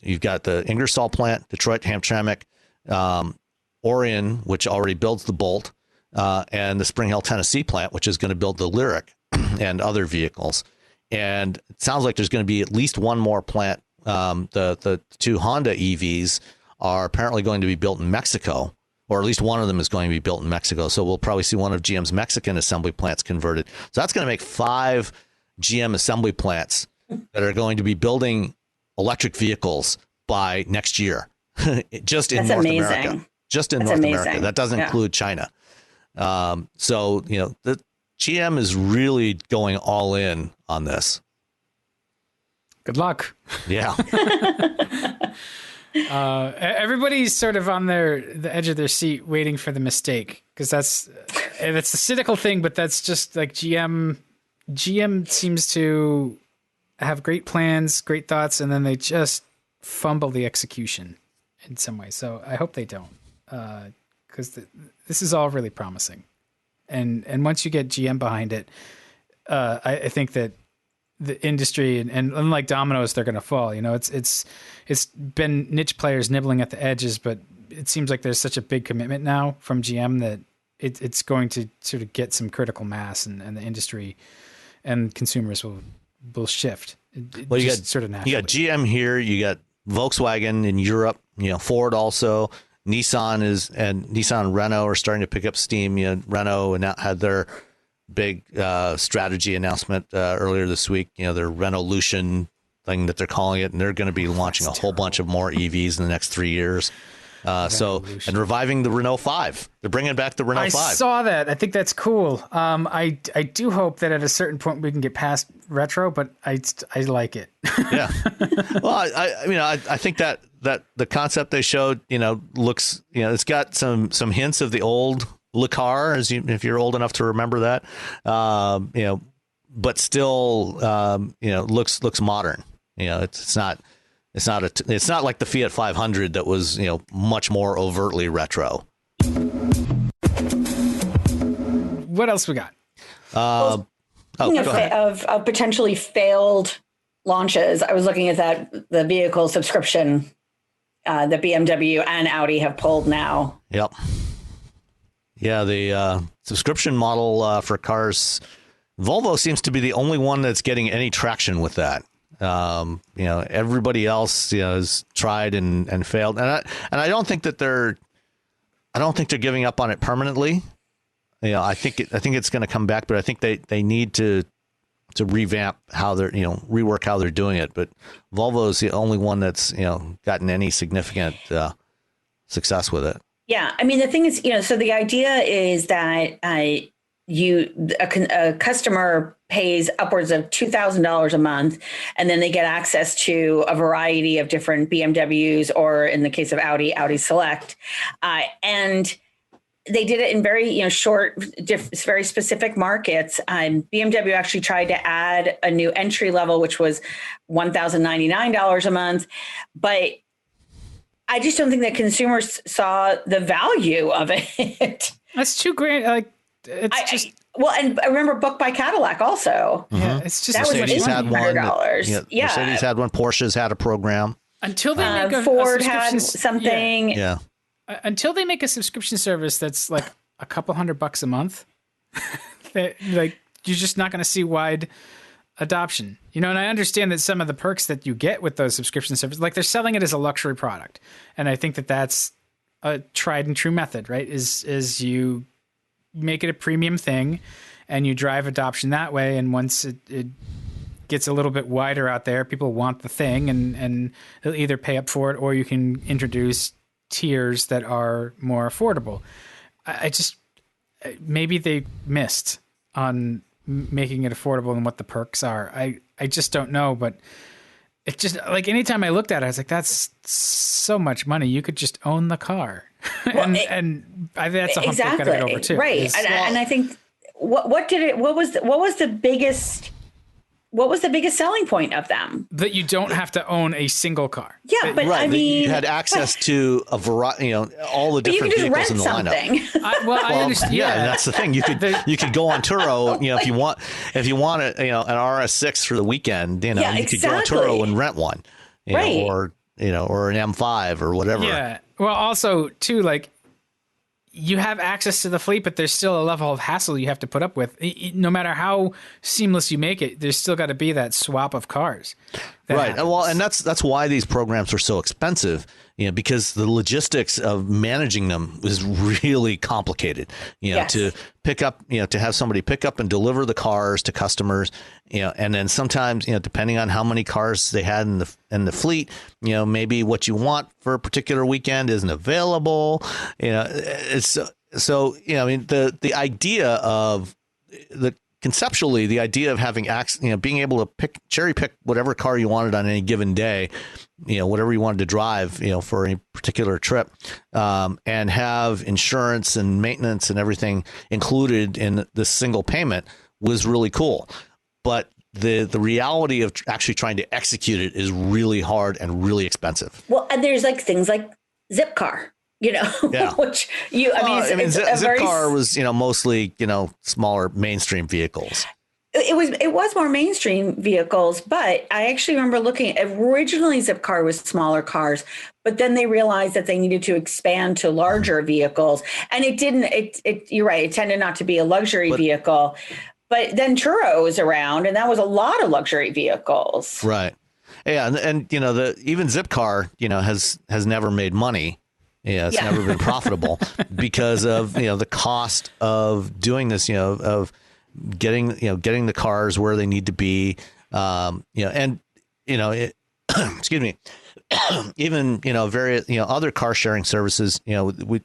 You've got the Ingersoll plant, Detroit Hamtramck, Orion, which already builds the Bolt, and the Spring Hill, Tennessee plant, which is going to build the Lyriq and other vehicles. And it sounds like there's going to be at least one more plant. The 2 Honda EVs are apparently going to be built in Mexico, or at least one of them is going to be built in Mexico. So we'll probably see one of GM's Mexican assembly plants converted. So that's going to make 5 GM assembly plants that are going to be building electric vehicles by next year, just in North America. Just in North America. That doesn't include China. So, the GM is really going all in on this. Good luck. Yeah. Everybody's sort of on the edge of their seat waiting for the mistake, because that's a cynical thing, but that's just like GM seems to have great plans, great thoughts, and then they just fumble the execution in some way. So I hope they don't, because this is all really promising. And once you get GM behind it, I think that the industry and unlike dominoes, they're going to fall. It's been niche players nibbling at the edges, but it seems like there's such a big commitment now from GM that it's going to sort of get some critical mass, and the industry and consumers will shift. Well, you got sort of naturally. You got GM here, you got Volkswagen in Europe, Ford also. Nissan and Renault are starting to pick up steam. Renault had their big strategy announcement earlier this week. Their Renaulution thing that they're calling it, and they're going to be launching a whole bunch of more EVs in the next 3 years. And reviving the Renault 5. They're bringing back the Renault 5. I saw that. I think that's cool. I do hope that at a certain point we can get past retro, but I like it. Yeah. Well, I think that the concept they showed, looks, it's got some hints of the old Le Car, if you're old enough to remember that, but still, looks modern. It's not like the Fiat 500 that was, much more overtly retro. What else we got? Of potentially failed launches, I was looking at the vehicle subscription that BMW and Audi have pulled now. Yep. Yeah, the subscription model for cars, Volvo seems to be the only one that's getting any traction with that. Everybody else has tried and failed, and I don't think that they're giving up on it permanently. I think it's going to come back, but I think they need to revamp how they're rework how they're doing it. But Volvo is the only one that's gotten any significant success with it. Yeah, I mean the thing is, so the idea is that a customer pays upwards of $2,000 a month, and then they get access to a variety of different BMWs, or in the case of Audi Select, and they did it in very short, very specific markets. BMW actually tried to add a new entry level, which was $1,099 a month, but I just don't think that consumers saw the value of it. That's $2,000. Like, it's and I remember Book by Cadillac also. Mm-hmm. Yeah, it's just that was Mercedes had one. Yeah, Mercedes had one. Porsche's had a program. Until they make Ford had something. Yeah. Until they make a subscription service that's like a couple $100 a month, you're just not going to see wide adoption. And I understand that some of the perks that you get with those subscription services, like they're selling it as a luxury product, and I think that that's a tried and true method, right? Is you make it a premium thing, and you drive adoption that way. And once it gets a little bit wider out there, people want the thing, and they'll either pay up for it, or you can introduce tiers that are more affordable. I just, maybe they missed on making it affordable and what the perks are. I just don't know, but it just, like, anytime I looked at it, I was like, that's so much money. You could just own the car. and I think that's a hump they've got to get over too. Right. And I think what was the biggest selling point of them? That you don't have to own a single car. Yeah, but right. I mean, you had access to a variety, all the different vehicles in the lineup. I understand. Yeah, and that's the thing. You could go on Turo, if you want an RS6 for the weekend, you could go on Turo and rent one, right. or an M5 or whatever. Yeah. Well, also too, like, you have access to the fleet, but there's still a level of hassle you have to put up with. No matter how seamless you make it, there's still got to be that swap of cars. Right. Happens. Well, and that's why these programs are so expensive, because the logistics of managing them is really complicated, yes. to pick up, to have somebody pick up and deliver the cars to customers, and then sometimes, depending on how many cars they had in the fleet, maybe what you want for a particular weekend isn't available. It's so, the idea of conceptually, the idea of having being able to cherry pick whatever car you wanted on any given day, whatever you wanted to drive, for a particular trip, and have insurance and maintenance and everything included in the single payment was really cool. But the reality of actually trying to execute it is really hard and really expensive. Well, and there's things like Zipcar. Yeah. Which Zipcar was, mostly, smaller mainstream vehicles. It was more mainstream vehicles, but I actually remember looking at, originally Zipcar was smaller cars, but then they realized that they needed to expand to larger vehicles, and it didn't. You're right. It tended not to be a luxury vehicle, but then Turo was around, and that was a lot of luxury vehicles. Right. Yeah, and even Zipcar, has never made money. Yeah, it's never been profitable because of the cost of doing this. Of getting the cars where they need to be, excuse me, even, various, other car sharing services, BMW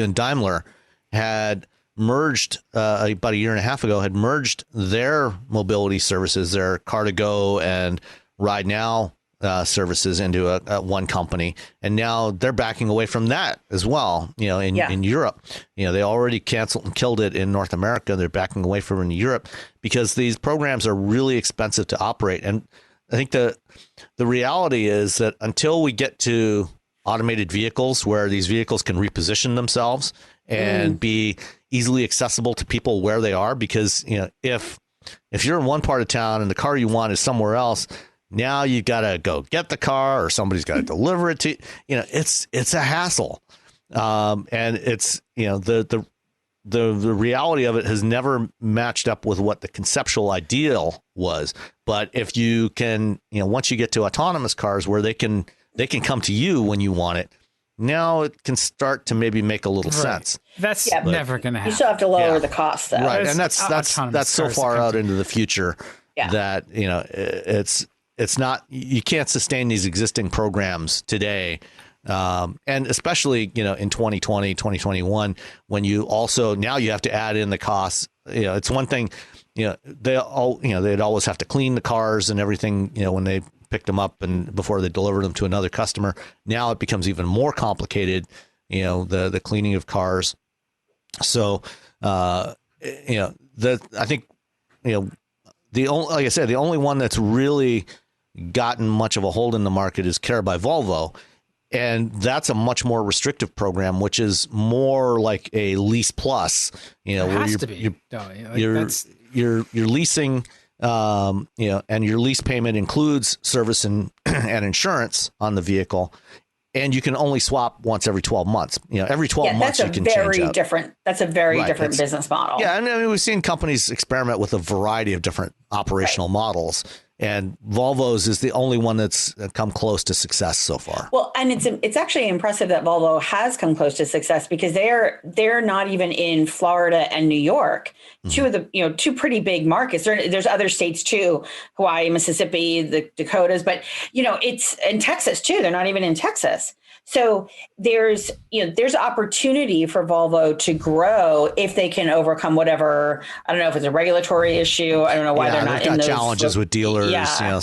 and Daimler had merged about a year and a half ago, had merged their mobility services, their Car2Go and Ride Now services into a one company, and now they're backing away from that as well. In Europe, they already canceled and killed it in North America. They're backing away from it in Europe because these programs are really expensive to operate. And I think the reality is that until we get to automated vehicles where these vehicles can reposition themselves and be easily accessible to people where they are, because if you're in one part of town and the car you want is somewhere else, now you got to go get the car or somebody's got to deliver it to you. It's a hassle, and it's the reality of it has never matched up with what the conceptual ideal was. But if you can, once you get to autonomous cars where they can come to you when you want it, now it can start to maybe make a little sense. That's never going to happen. You still have to lower the cost, though. Right, and that's so far out into the future that it's not. You can't sustain these existing programs today, and especially in 2020, 2021, when you also now you have to add in the costs. It's one thing. They'd always have to clean the cars and everything. When they picked them up and before they delivered them to another customer. Now it becomes even more complicated, the cleaning of cars. So, I think, the only one that's really gotten much of a hold in the market is Care by Volvo. And that's a much more restrictive program, which is more like a lease plus, where you're leasing, and your lease payment includes service and insurance on the vehicle, and you can only swap once every 12 months. Every 12 months you can change out. That's a very different business model. Yeah, and I mean, we've seen companies experiment with a variety of different operational models, and Volvo's is the only one that's come close to success so far. Well, and it's actually impressive that Volvo has come close to success because they're not even in Florida and New York, two of the two pretty big markets. There's other states too, Hawaii, Mississippi, the Dakotas, but it's in Texas too. They're not even in Texas. So there's opportunity for Volvo to grow if they can overcome whatever, I don't know if it's a regulatory issue. I don't know why they're not in those challenges with dealers.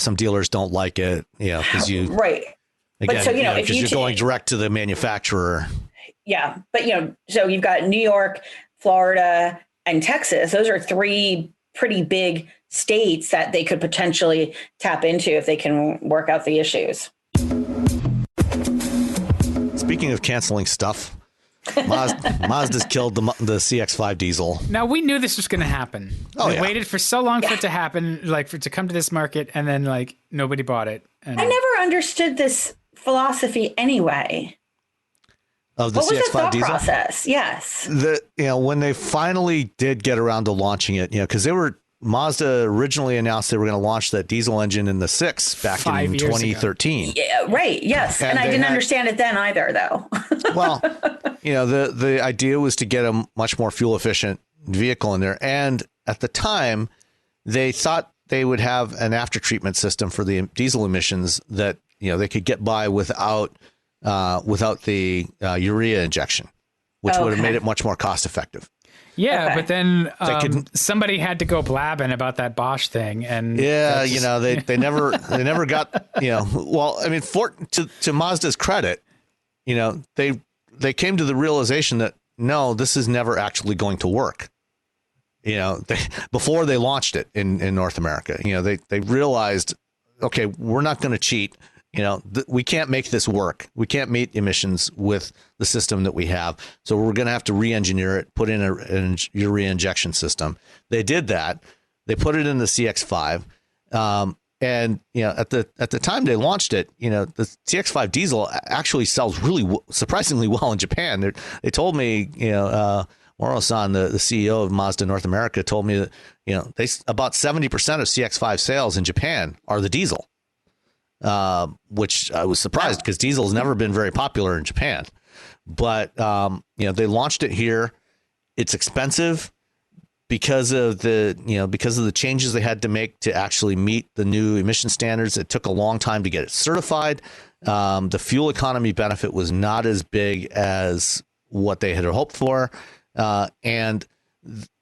Some dealers don't like it, because you right. Again, but so if you're going direct to the manufacturer. Yeah, but so you've got New York, Florida, and Texas. Those are three pretty big states that they could potentially tap into if they can work out the issues. Speaking of canceling stuff, Mazda's killed the CX-5 diesel. Now, we knew this was going to happen. We waited for so long for it to happen, for it to come to this market, and then nobody bought it. And I never understood this philosophy anyway. Of the what was CX-5 the thought diesel process? Yes. When they finally did get around to launching it, because Mazda originally announced they were going to launch that diesel engine in the 6 back in 2013. Yeah, right. Yes. And I didn't understand it then either, though. Well, the idea was to get a much more fuel efficient vehicle in there. And at the time, they thought they would have an after treatment system for the diesel emissions that, they could get by without the urea injection, which would have made it much more cost effective. Yeah, but then somebody had to go blabbing about that Bosch thing, and they never got Well, I mean, to Mazda's credit, they came to the realization that no, this is never actually going to work. Before they launched it in North America, they realized, okay, we're not going to cheat. We can't make this work. We can't meet emissions with the system that we have. So we're going to have to re-engineer it, put in a urea injection system. They did that. They put it in the CX-5. And, at the time they launched it, the CX-5 diesel actually sells really surprisingly well in Japan. They told me, Moro-san, the CEO of Mazda North America, told me that, about 70% of CX-5 sales in Japan are the diesel. Which I was surprised because diesel has never been very popular in Japan. But, they launched it here. It's expensive. because of the changes they had to make to actually meet the new emission standards, it took a long time to get it certified. The fuel economy benefit was not as big as what they had hoped for. And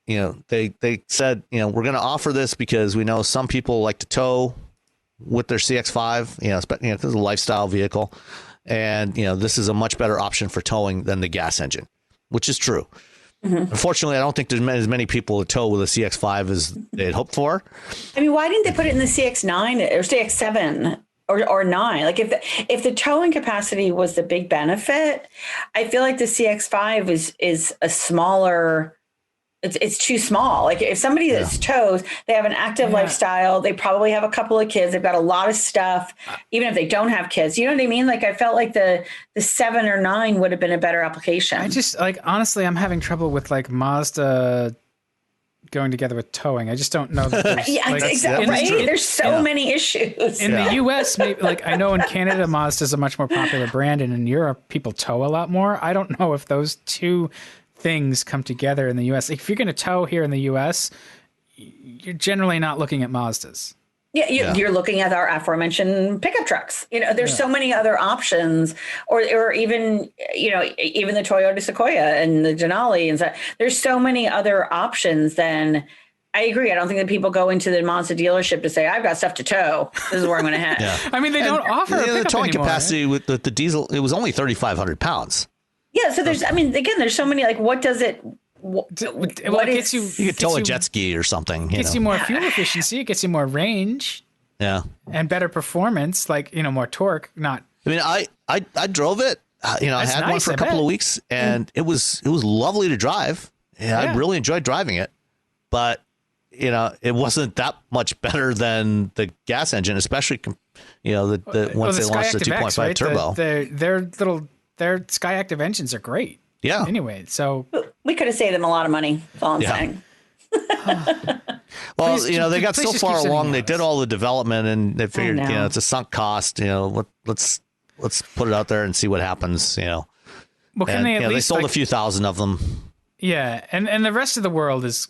they said, we're going to offer this because we know some people like to tow with their CX-5, because it's a lifestyle vehicle. And, this is a much better option for towing than the gas engine, which is true. Mm-hmm. Unfortunately, I don't think there's as many people that tow with a CX-5 as they had hoped for. I mean, why didn't they put it in the CX-9 or CX-7 or 9? Like if the towing capacity was the big benefit, I feel like the CX-5 is a smaller. It's too small. Like if somebody that's tows, they have an active lifestyle. They probably have a couple of kids. They've got a lot of stuff, even if they don't have kids. You know what I mean? Like I felt like the 7 or 9 would have been a better application. I just honestly, I'm having trouble with like Mazda going together with towing. I just don't know that there's exactly right. There's so many issues. In the US, maybe I know in Canada, Mazda is a much more popular brand, and in Europe, people tow a lot more. I don't know if those two things come together in the US. Like if you're going to tow here in the US, you're generally not looking at Mazdas. You're looking at our aforementioned pickup trucks. There's so many other options, or even the Toyota Sequoia and the Denali and stuff. There's so many other options than. I agree. I don't think that people go into the Mazda dealership to say, I've got stuff to tow. This is where I'm going to head. I mean, they don't offer a pickup the towing anymore, capacity with the diesel. It was only 3,500 pounds. Yeah, so there's so many, like, what does it, it gets you could tow a jet ski or something. It gets you more fuel efficiency, it gets you more range. Yeah. And better performance, like, more torque, not. I mean, I drove it, I had one for a couple of weeks, and it was lovely to drive. Yeah, I really enjoyed driving it, but, it wasn't that much better than the gas engine, especially, once they launched the 2.5 right? turbo. Their Skyactiv engines are great. Yeah. Anyway, so we could have saved them a lot of money. That's all I'm saying. Well, they got so far along. They did all the development, and they figured, it's a sunk cost. Let's put it out there and see what happens. Well, can they at least? They sold a few thousand of them. Yeah, and the rest of the world is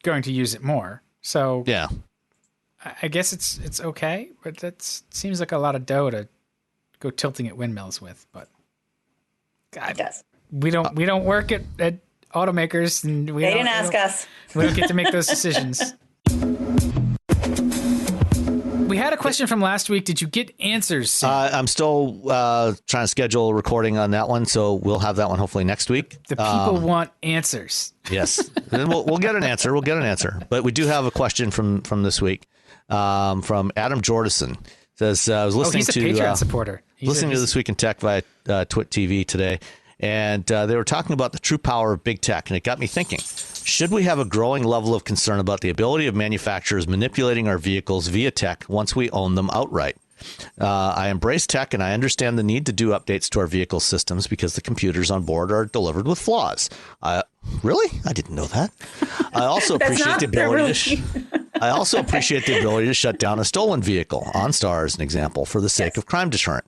going to use it more. So yeah, I guess it's okay, but that seems like a lot of dough to go tilting at windmills with, but. God, we don't work at automakers, and they didn't ask us. We don't get to make those decisions. We had a question from last week. Did you get answers? I'm still trying to schedule a recording on that one, so we'll have that one hopefully next week. The people want answers. Yes, we'll get an answer. We'll get an answer. But we do have a question from this week from Adam Jordison. Says I was listening he's a Patreon supporter. Listening to This Week in Tech via Twit TV today, and they were talking about the true power of big tech, and it got me thinking, should we have a growing level of concern about the ability of manufacturers manipulating our vehicles via tech once we own them outright? I embrace tech, and I understand the need to do updates to our vehicle systems because the computers on board are delivered with flaws. Really? I didn't know that. I also appreciate the ability I also appreciate the ability to shut down a stolen vehicle, OnStar as an example, for the sake of crime deterrent.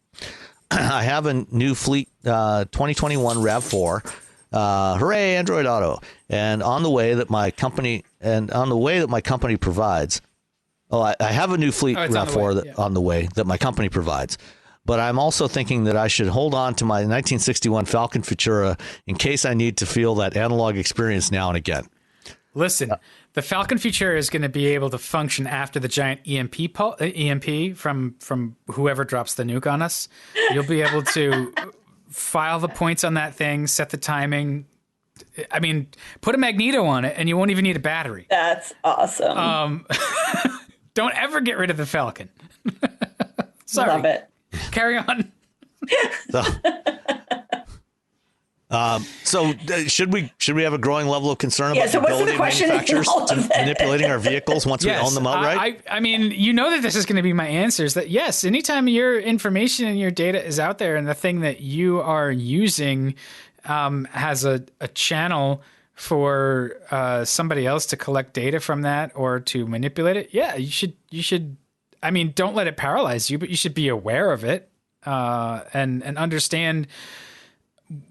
I have a new fleet 2021 RAV4. Hooray, Android Auto. And on the way that my company provides. I have a new fleet RAV4 on the way that my company provides. But I'm also thinking that I should hold on to my 1961 Falcon Futura in case I need to feel that analog experience now and again. Listen, the Falcon Futura is going to be able to function after the giant EMP from whoever drops the nuke on us. You'll be able to file the points on that thing, set the timing. I mean, put a magneto on it, and you won't even need a battery. That's awesome. Don't ever get rid of the Falcon. Sorry. Love it. Carry on. So should we have a growing level of concern about so the ability of manufacturers to manipulating our vehicles once we own them outright? I mean, you know that this is going to be my answer, is that yes, anytime your information and your data is out there and the thing that you are using has a channel for somebody else to collect data from that or to manipulate it, you should. I mean, don't let it paralyze you, but you should be aware of it and understand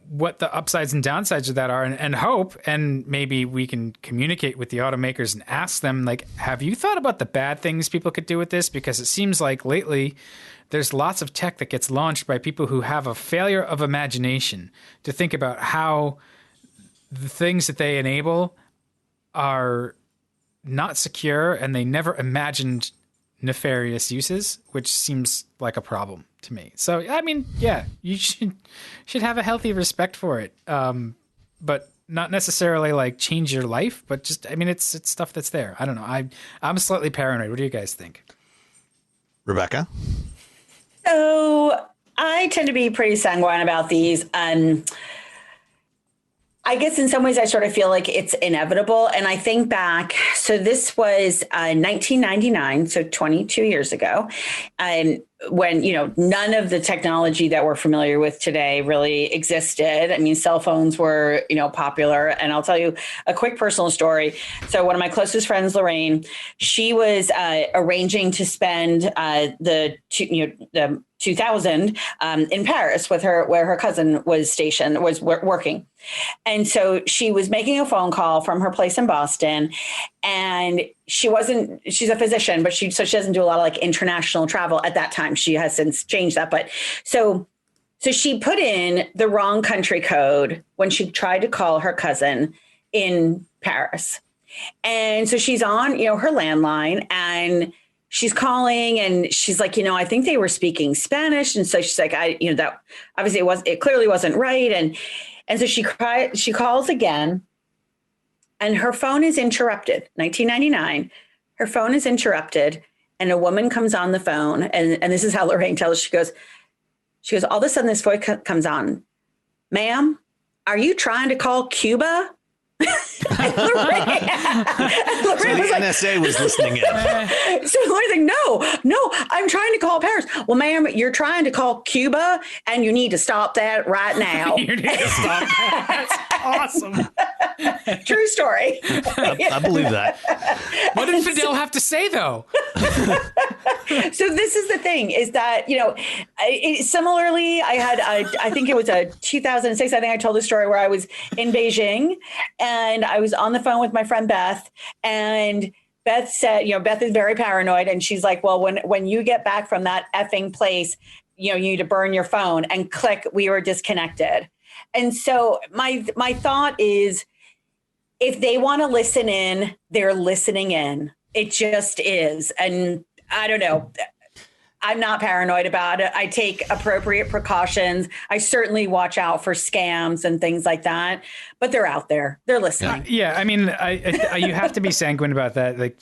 what the upsides and downsides of that are, and hope, and maybe we can communicate with the automakers and ask them, like, have you thought about the bad things people could do with this? Because it seems like lately there's lots of tech that gets launched by people who have a failure of imagination to think about how the things that they enable are not secure, and they never imagined nefarious uses, which seems like a problem to me. So, I mean, yeah, you should have a healthy respect for it, but not necessarily like change your life, but just, I mean, it's stuff that's there. I don't know. I'm slightly paranoid. What do you guys think? Rebecca? So I tend to be pretty sanguine about these. I guess in some ways I sort of feel like it's inevitable. And I think back, so this was 1999, so 22 years ago, when, none of the technology that we're familiar with today really existed. I mean, cell phones were, popular. And I'll tell you a quick personal story. So one of my closest friends, Lorraine, she was arranging to spend the 2000 in Paris with her, where her cousin was stationed, was working. And so she was making a phone call from her place in Boston, and she's a physician, but she doesn't do a lot of like international travel at that time. She has since changed that. But so she put in the wrong country code when she tried to call her cousin in Paris. And so she's on, her landline, and she's calling, and she's like, I think they were speaking Spanish. And so she's like, that obviously it clearly wasn't right. And so she calls again, and her phone is interrupted. 1999, her phone is interrupted, and a woman comes on the phone, and this is how Lorraine tells us. She goes, all of a sudden this voice comes on. Ma'am, are you trying to call Cuba? And Lorraine the NSA was listening in. So Lorraine's like, no, I'm trying to call Paris. Well, ma'am, you're trying to call Cuba, and you need to stop that right now. You need to stop that. That's awesome. True story. I believe that. What did Fidel have to say, though? So this is the thing, is that, similarly, I had, I think it was a 2006, I think I told the story where I was in Beijing, and I was on the phone with my friend Beth, and Beth said, Beth is very paranoid, and she's like, well, when you get back from that effing place, you need to burn your phone, and click, we were disconnected. And so my thought is, if they want to listen in, they're listening in. It just is. And I don't know. I'm not paranoid about it. I take appropriate precautions. I certainly watch out for scams and things like that, but they're out there. They're listening. Yeah. I mean, you have to be sanguine about that. Like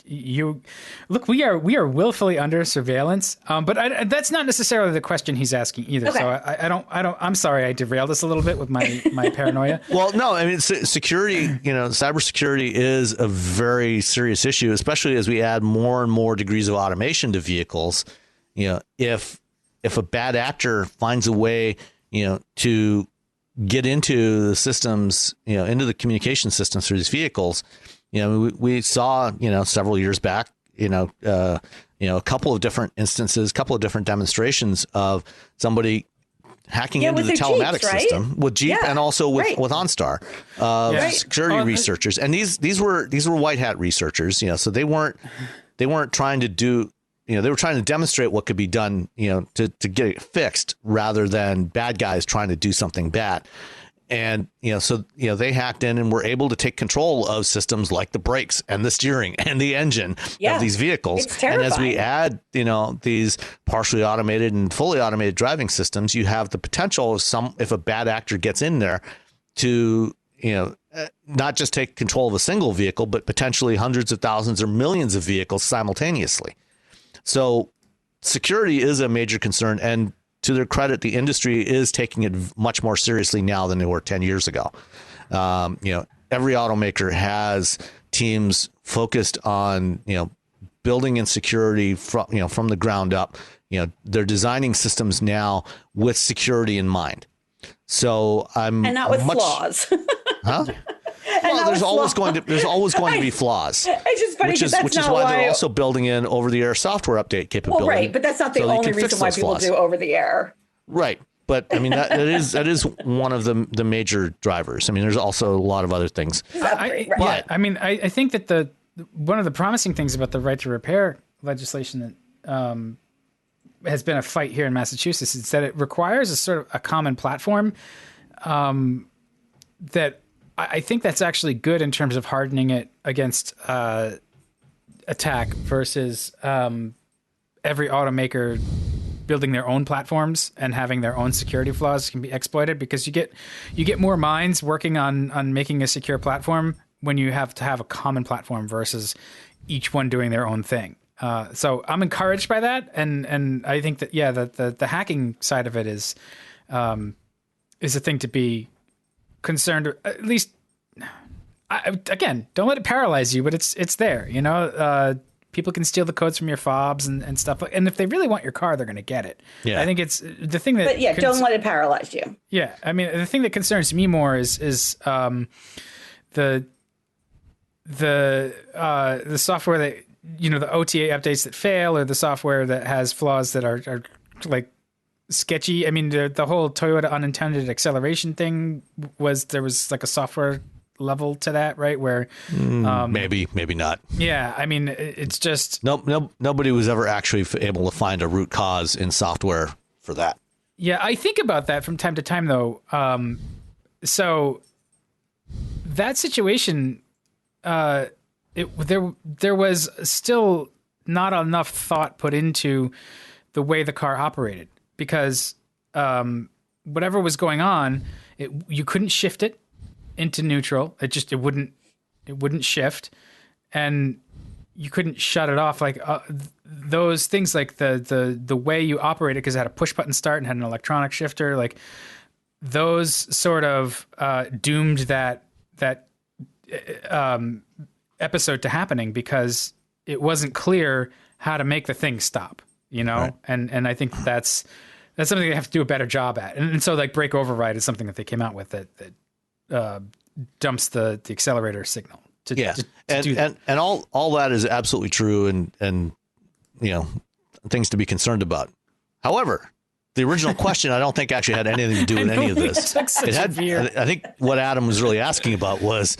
look, we are willfully under surveillance. But that's not necessarily the question he's asking either. Okay. So I'm sorry. I derailed us a little bit with my paranoia. Well, no, I mean, security, cybersecurity is a very serious issue, especially as we add more and more degrees of automation to vehicles. If a bad actor finds a way, to get into the systems, into the communication systems for these vehicles, we saw, several years back, a couple of different instances, a couple of different demonstrations of somebody hacking into the telematics Jeeps, right? system with Jeep and also with OnStar, security researchers. And these were white hat researchers, so they weren't trying to do, they were trying to demonstrate what could be done, to get it fixed rather than bad guys trying to do something bad. And, they hacked in and were able to take control of systems like the brakes and the steering and the engine of these vehicles. It's terrifying. And as we add, these partially automated and fully automated driving systems, you have the potential if a bad actor gets in there to, not just take control of a single vehicle, but potentially hundreds of thousands or millions of vehicles simultaneously. So security is a major concern, and to their credit, the industry is taking it much more seriously now than they were 10 years ago. Every automaker has teams focused on, building in security from the ground up. They're designing systems now with security in mind. So and not with flaws. Huh? Well, there's always going to be flaws. It's just funny, which is why they're also building in over-the-air software update capability. Well, right, but that's not the only reason why people do over-the-air. Right, But I mean, that is one of the major drivers. I mean, there's also a lot of other things. I think that one of the promising things about the right to repair legislation that has been a fight here in Massachusetts is that it requires a sort of a common platform. That I think that's actually good in terms of hardening it against attack versus every automaker building their own platforms and having their own security flaws can be exploited, because you get more minds working on making a secure platform when you have to have a common platform versus each one doing their own thing. So I'm encouraged by that, and I think that the hacking side of it is a thing to be concerned, at least. Again, don't let it paralyze you, but it's there. People can steal the codes from your fobs and stuff. And if they really want your car, they're going to get it. Yeah. I think it's the thing that. But don't let it paralyze you. Yeah, I mean, the thing that concerns me more is the software that the OTA updates that fail, or the software that has flaws that are like sketchy. I mean, the whole Toyota unintended acceleration thing there was like a software level to that, right? Where maybe not. Yeah, I mean, it's just nobody was ever actually able to find a root cause in software for that. Yeah, I think about that from time to time, though. So that situation, there was still not enough thought put into the way the car operated, because whatever was going on, you couldn't shift it into neutral. It wouldn't shift, and you couldn't shut it off. Like those things, like the way you operate it, because it had a push button start and had an electronic shifter, like those sort of doomed that episode to happening, because it wasn't clear how to make the thing stop, Right. And I think that's something they have to do a better job at. And so like brake override is something that they came out with that dumps the accelerator signal to do that. And all that is absolutely true, and things to be concerned about. However, the original question I don't think actually had anything to do with any of this. It had. I think what Adam was really asking about was,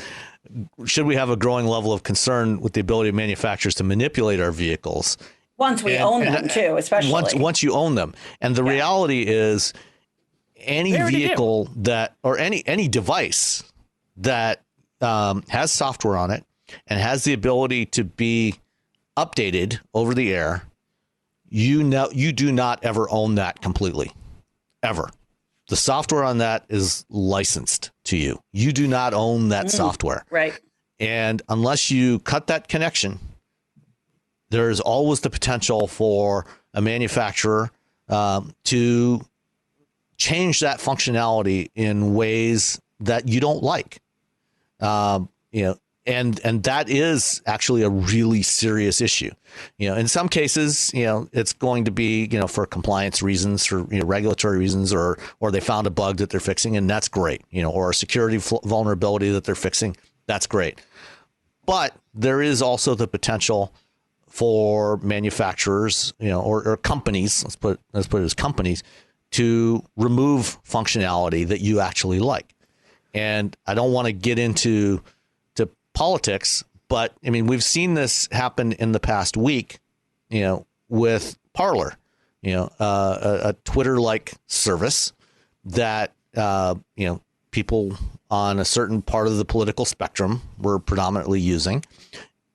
should we have a growing level of concern with the ability of manufacturers to manipulate our vehicles once we own them too, especially once you own them. And the reality is, any vehicle or any device that has software on it and has the ability to be updated over the air, you do not ever own that completely, ever. The software on that is licensed to you. You do not own that software. Right. And unless you cut that connection, there is always the potential for a manufacturer to change that functionality in ways that you don't like. And that is actually a really serious issue. In some cases, it's going to be, for compliance reasons, for regulatory reasons, or they found a bug that they're fixing, and that's great. Or a security vulnerability that they're fixing, that's great. But there is also the potential for manufacturers, or companies, let's put it as companies, to remove functionality that you actually like. And I don't want to get into politics, but I mean, we've seen this happen in the past week, with Parler, a Twitter-like service that, people on a certain part of the political spectrum were predominantly using.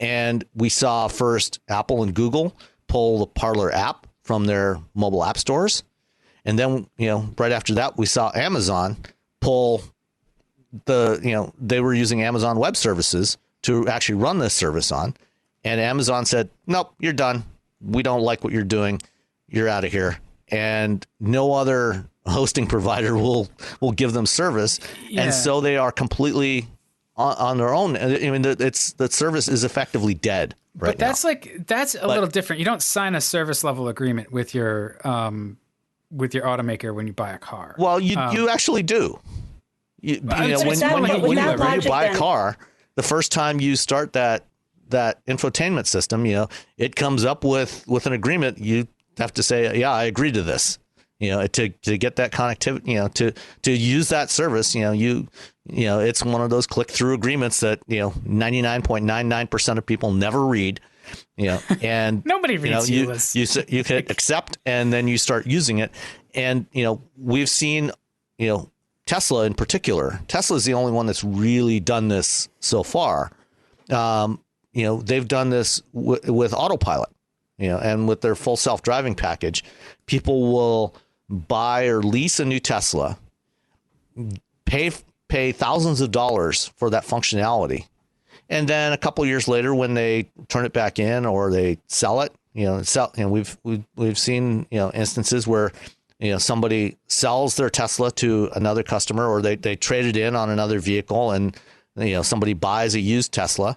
And we saw first Apple and Google pull the Parler app from their mobile app stores. And then, right after that, we saw Amazon pull they were using Amazon Web Services to actually run this service on. And Amazon said, nope, you're done. We don't like what you're doing. You're out of here. And no other hosting provider will give them service. Yeah. And so they are completely on their own. I mean, the service is effectively dead right but that's now. That's a little different. You don't sign a service level agreement with your automaker when you buy a car. Well, you actually do. When you buy a car, the first time you start that infotainment system, it comes up with an agreement. You have to say, yeah, I agree to this. to get that connectivity, to use that service, it's one of those click through agreements that, 99.99% of people never read, and nobody reads you hit accept and then you start using it. And, we've seen, Tesla in particular, Tesla is the only one that's really done this so far. They've done this with autopilot, and with their full self-driving package. People will buy or lease a new Tesla, pay thousands of dollars for that functionality. And then a couple of years later, when they turn it back in or they sell it, we've seen, instances where, somebody sells their Tesla to another customer, or they trade it in on another vehicle, and, somebody buys a used Tesla.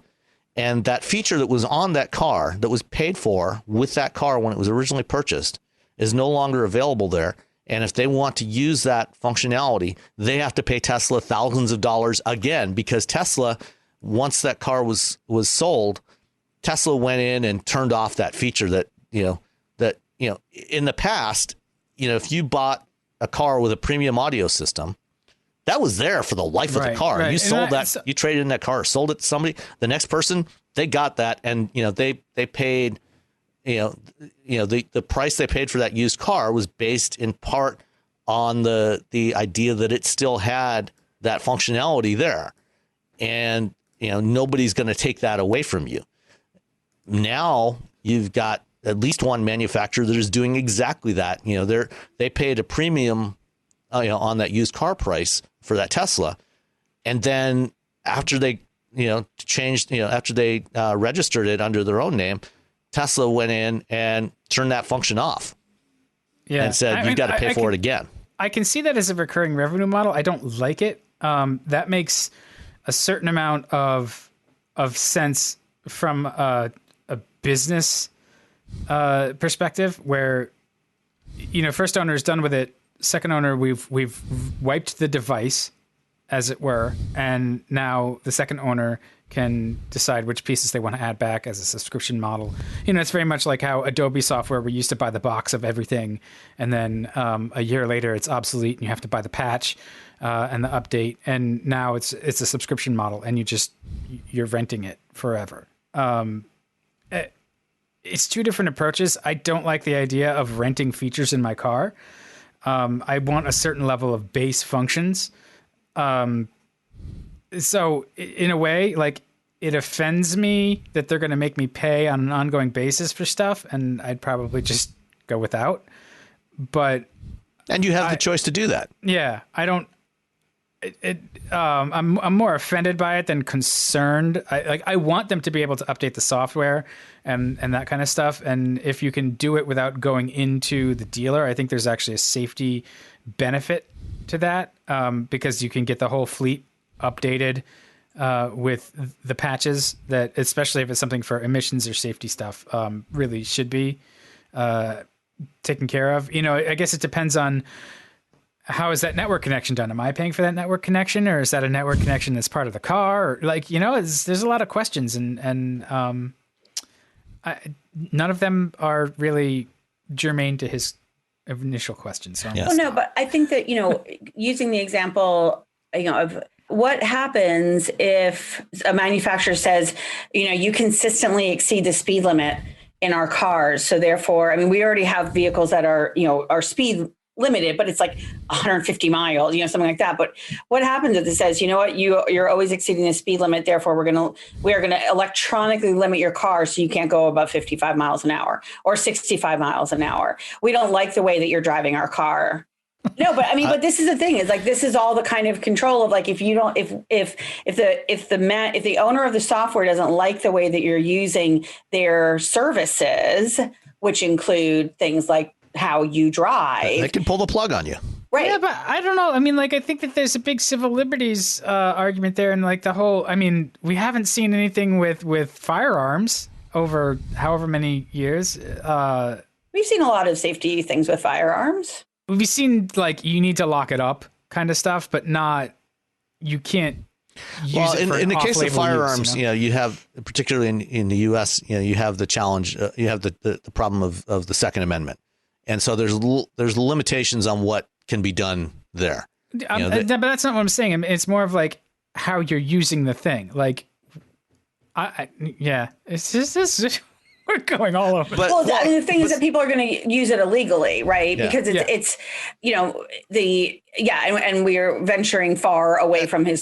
And that feature that was on that car that was paid for with that car when it was originally purchased is no longer available there. And if they want to use that functionality, they have to pay Tesla thousands of dollars again, because Tesla, once that car was sold, Tesla went in and turned off that feature that in the past, if you bought a car with a premium audio system, that was there for the life of the car. Right. You sold you traded in that car, sold it to somebody, the next person, they got that. And, they paid, the price they paid for that used car was based in part on the idea that it still had that functionality there. And, nobody's going to take that away from you. Now you've got at least one manufacturer that is doing exactly that. They paid a premium, on that used car price for that Tesla. And then after they, changed, after they registered it under their own name, Tesla went in and turned that function off. Yeah. And said, you've got to pay for it again. I can see that as a recurring revenue model. I don't like it. That makes a certain amount of sense from a business perspective, where, first owner is done with it. Second owner, we've wiped the device, as it were, and now the second owner can decide which pieces they want to add back as a subscription model. It's very much like how Adobe software, we used to buy the box of everything, and then a year later it's obsolete and you have to buy the patch and the update, and now it's a subscription model, and you're renting it forever. It's two different approaches. I don't like the idea of renting features in my car. I want a certain level of base functions. So in a way, like, it offends me that they're going to make me pay on an ongoing basis for stuff, and I'd probably just go without. And you have the choice to do that. Yeah, I don't. I'm more offended by it than concerned. I want them to be able to update the software and that kind of stuff. And if you can do it without going into the dealer, I think there's actually a safety benefit to that, because you can get the whole fleet updated with the patches that, especially if it's something for emissions or safety stuff, really should be taken care of. I guess it depends on how is that network connection done? Am I paying for that network connection, or is that a network connection that's part of the car? Or, there's a lot of questions, and none of them are really germane to his initial question. So yes. No, but I think that, using the example, of what happens if a manufacturer says, you consistently exceed the speed limit in our cars. So therefore, we already have vehicles that are, are speed limited, but it's like 150 miles, something like that. But what happens if it says, you're always exceeding the speed limit, therefore we are going to electronically limit your car so you can't go above 55 miles an hour or 65 miles an hour. We don't like the way that you're driving our car. No, but but this is the thing, is like, this is all the kind of control of, like, if you don't, if the owner of the software doesn't like the way that you're using their services, which include things like how you drive, they can pull the plug on you. Right. Yeah, but I don't know. I think that there's a big civil liberties argument there. And like the whole, we haven't seen anything with firearms over however many years. We've seen a lot of safety things with firearms. We've seen, like, you need to lock it up kind of stuff, but not, you can't use it for in the case of firearms, use, you have, particularly in the U.S., you have the challenge, you have the problem of the Second Amendment. And so there's limitations on what can be done there. But that's not what I'm saying. It's more of like how you're using the thing. Like, it's just we're going all over. The thing is that people are going to use it illegally, right? Yeah. Because it's and we're venturing far away from but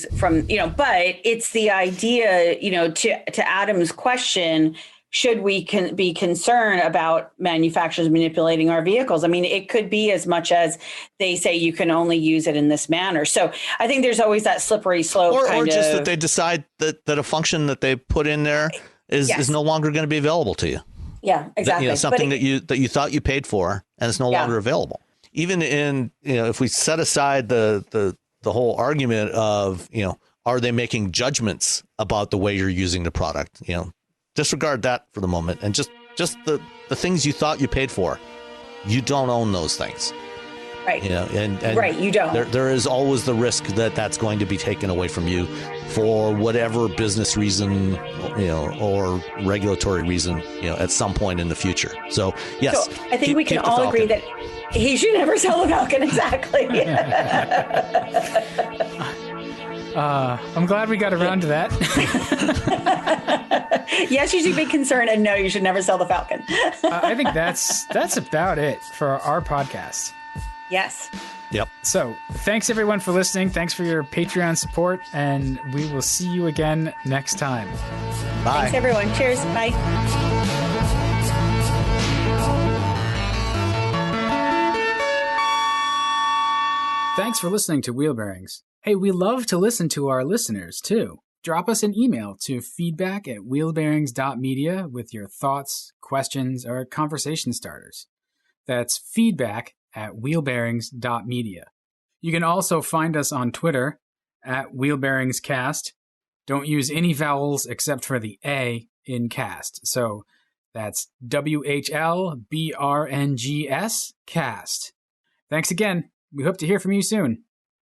it's the idea, to Adam's question, should we be concerned about manufacturers manipulating our vehicles? I mean, it could be as much as they say you can only use it in this manner. So I think there's always that slippery slope. Or just that they decide that a function that they put in there is no longer going to be available to you. Yeah, exactly. Something that you thought you paid for and it's no longer available. Even in, if we set aside the whole argument of, are they making judgments about the way you're using the product? Disregard that for the moment, and just the things you thought you paid for. You don't own those things. Right. And right, you don't. There is always the risk that that's going to be taken away from you for whatever business reason, or regulatory reason, at some point in the future. So, yes. So I think we can all agree that he should never sell the Falcon. Exactly. I'm glad we got around to that. Yes, you should be concerned, and no, you should never sell the Falcon. I think that's about it for our podcast. Yes. Yep. So thanks everyone for listening. Thanks for your Patreon support, and we will see you again next time. Bye. Thanks everyone. Cheers. Bye. Thanks for listening to Wheel Bearings. Hey, we love to listen to our listeners too. Drop us an email to feedback@wheelbearings.media with your thoughts, questions, or conversation starters. That's feedback@wheelbearings.media. You can also find us on Twitter @wheelbearingscast. Don't use any vowels except for the A in cast. So that's WHLBRNGS cast. Thanks again. We hope to hear from you soon.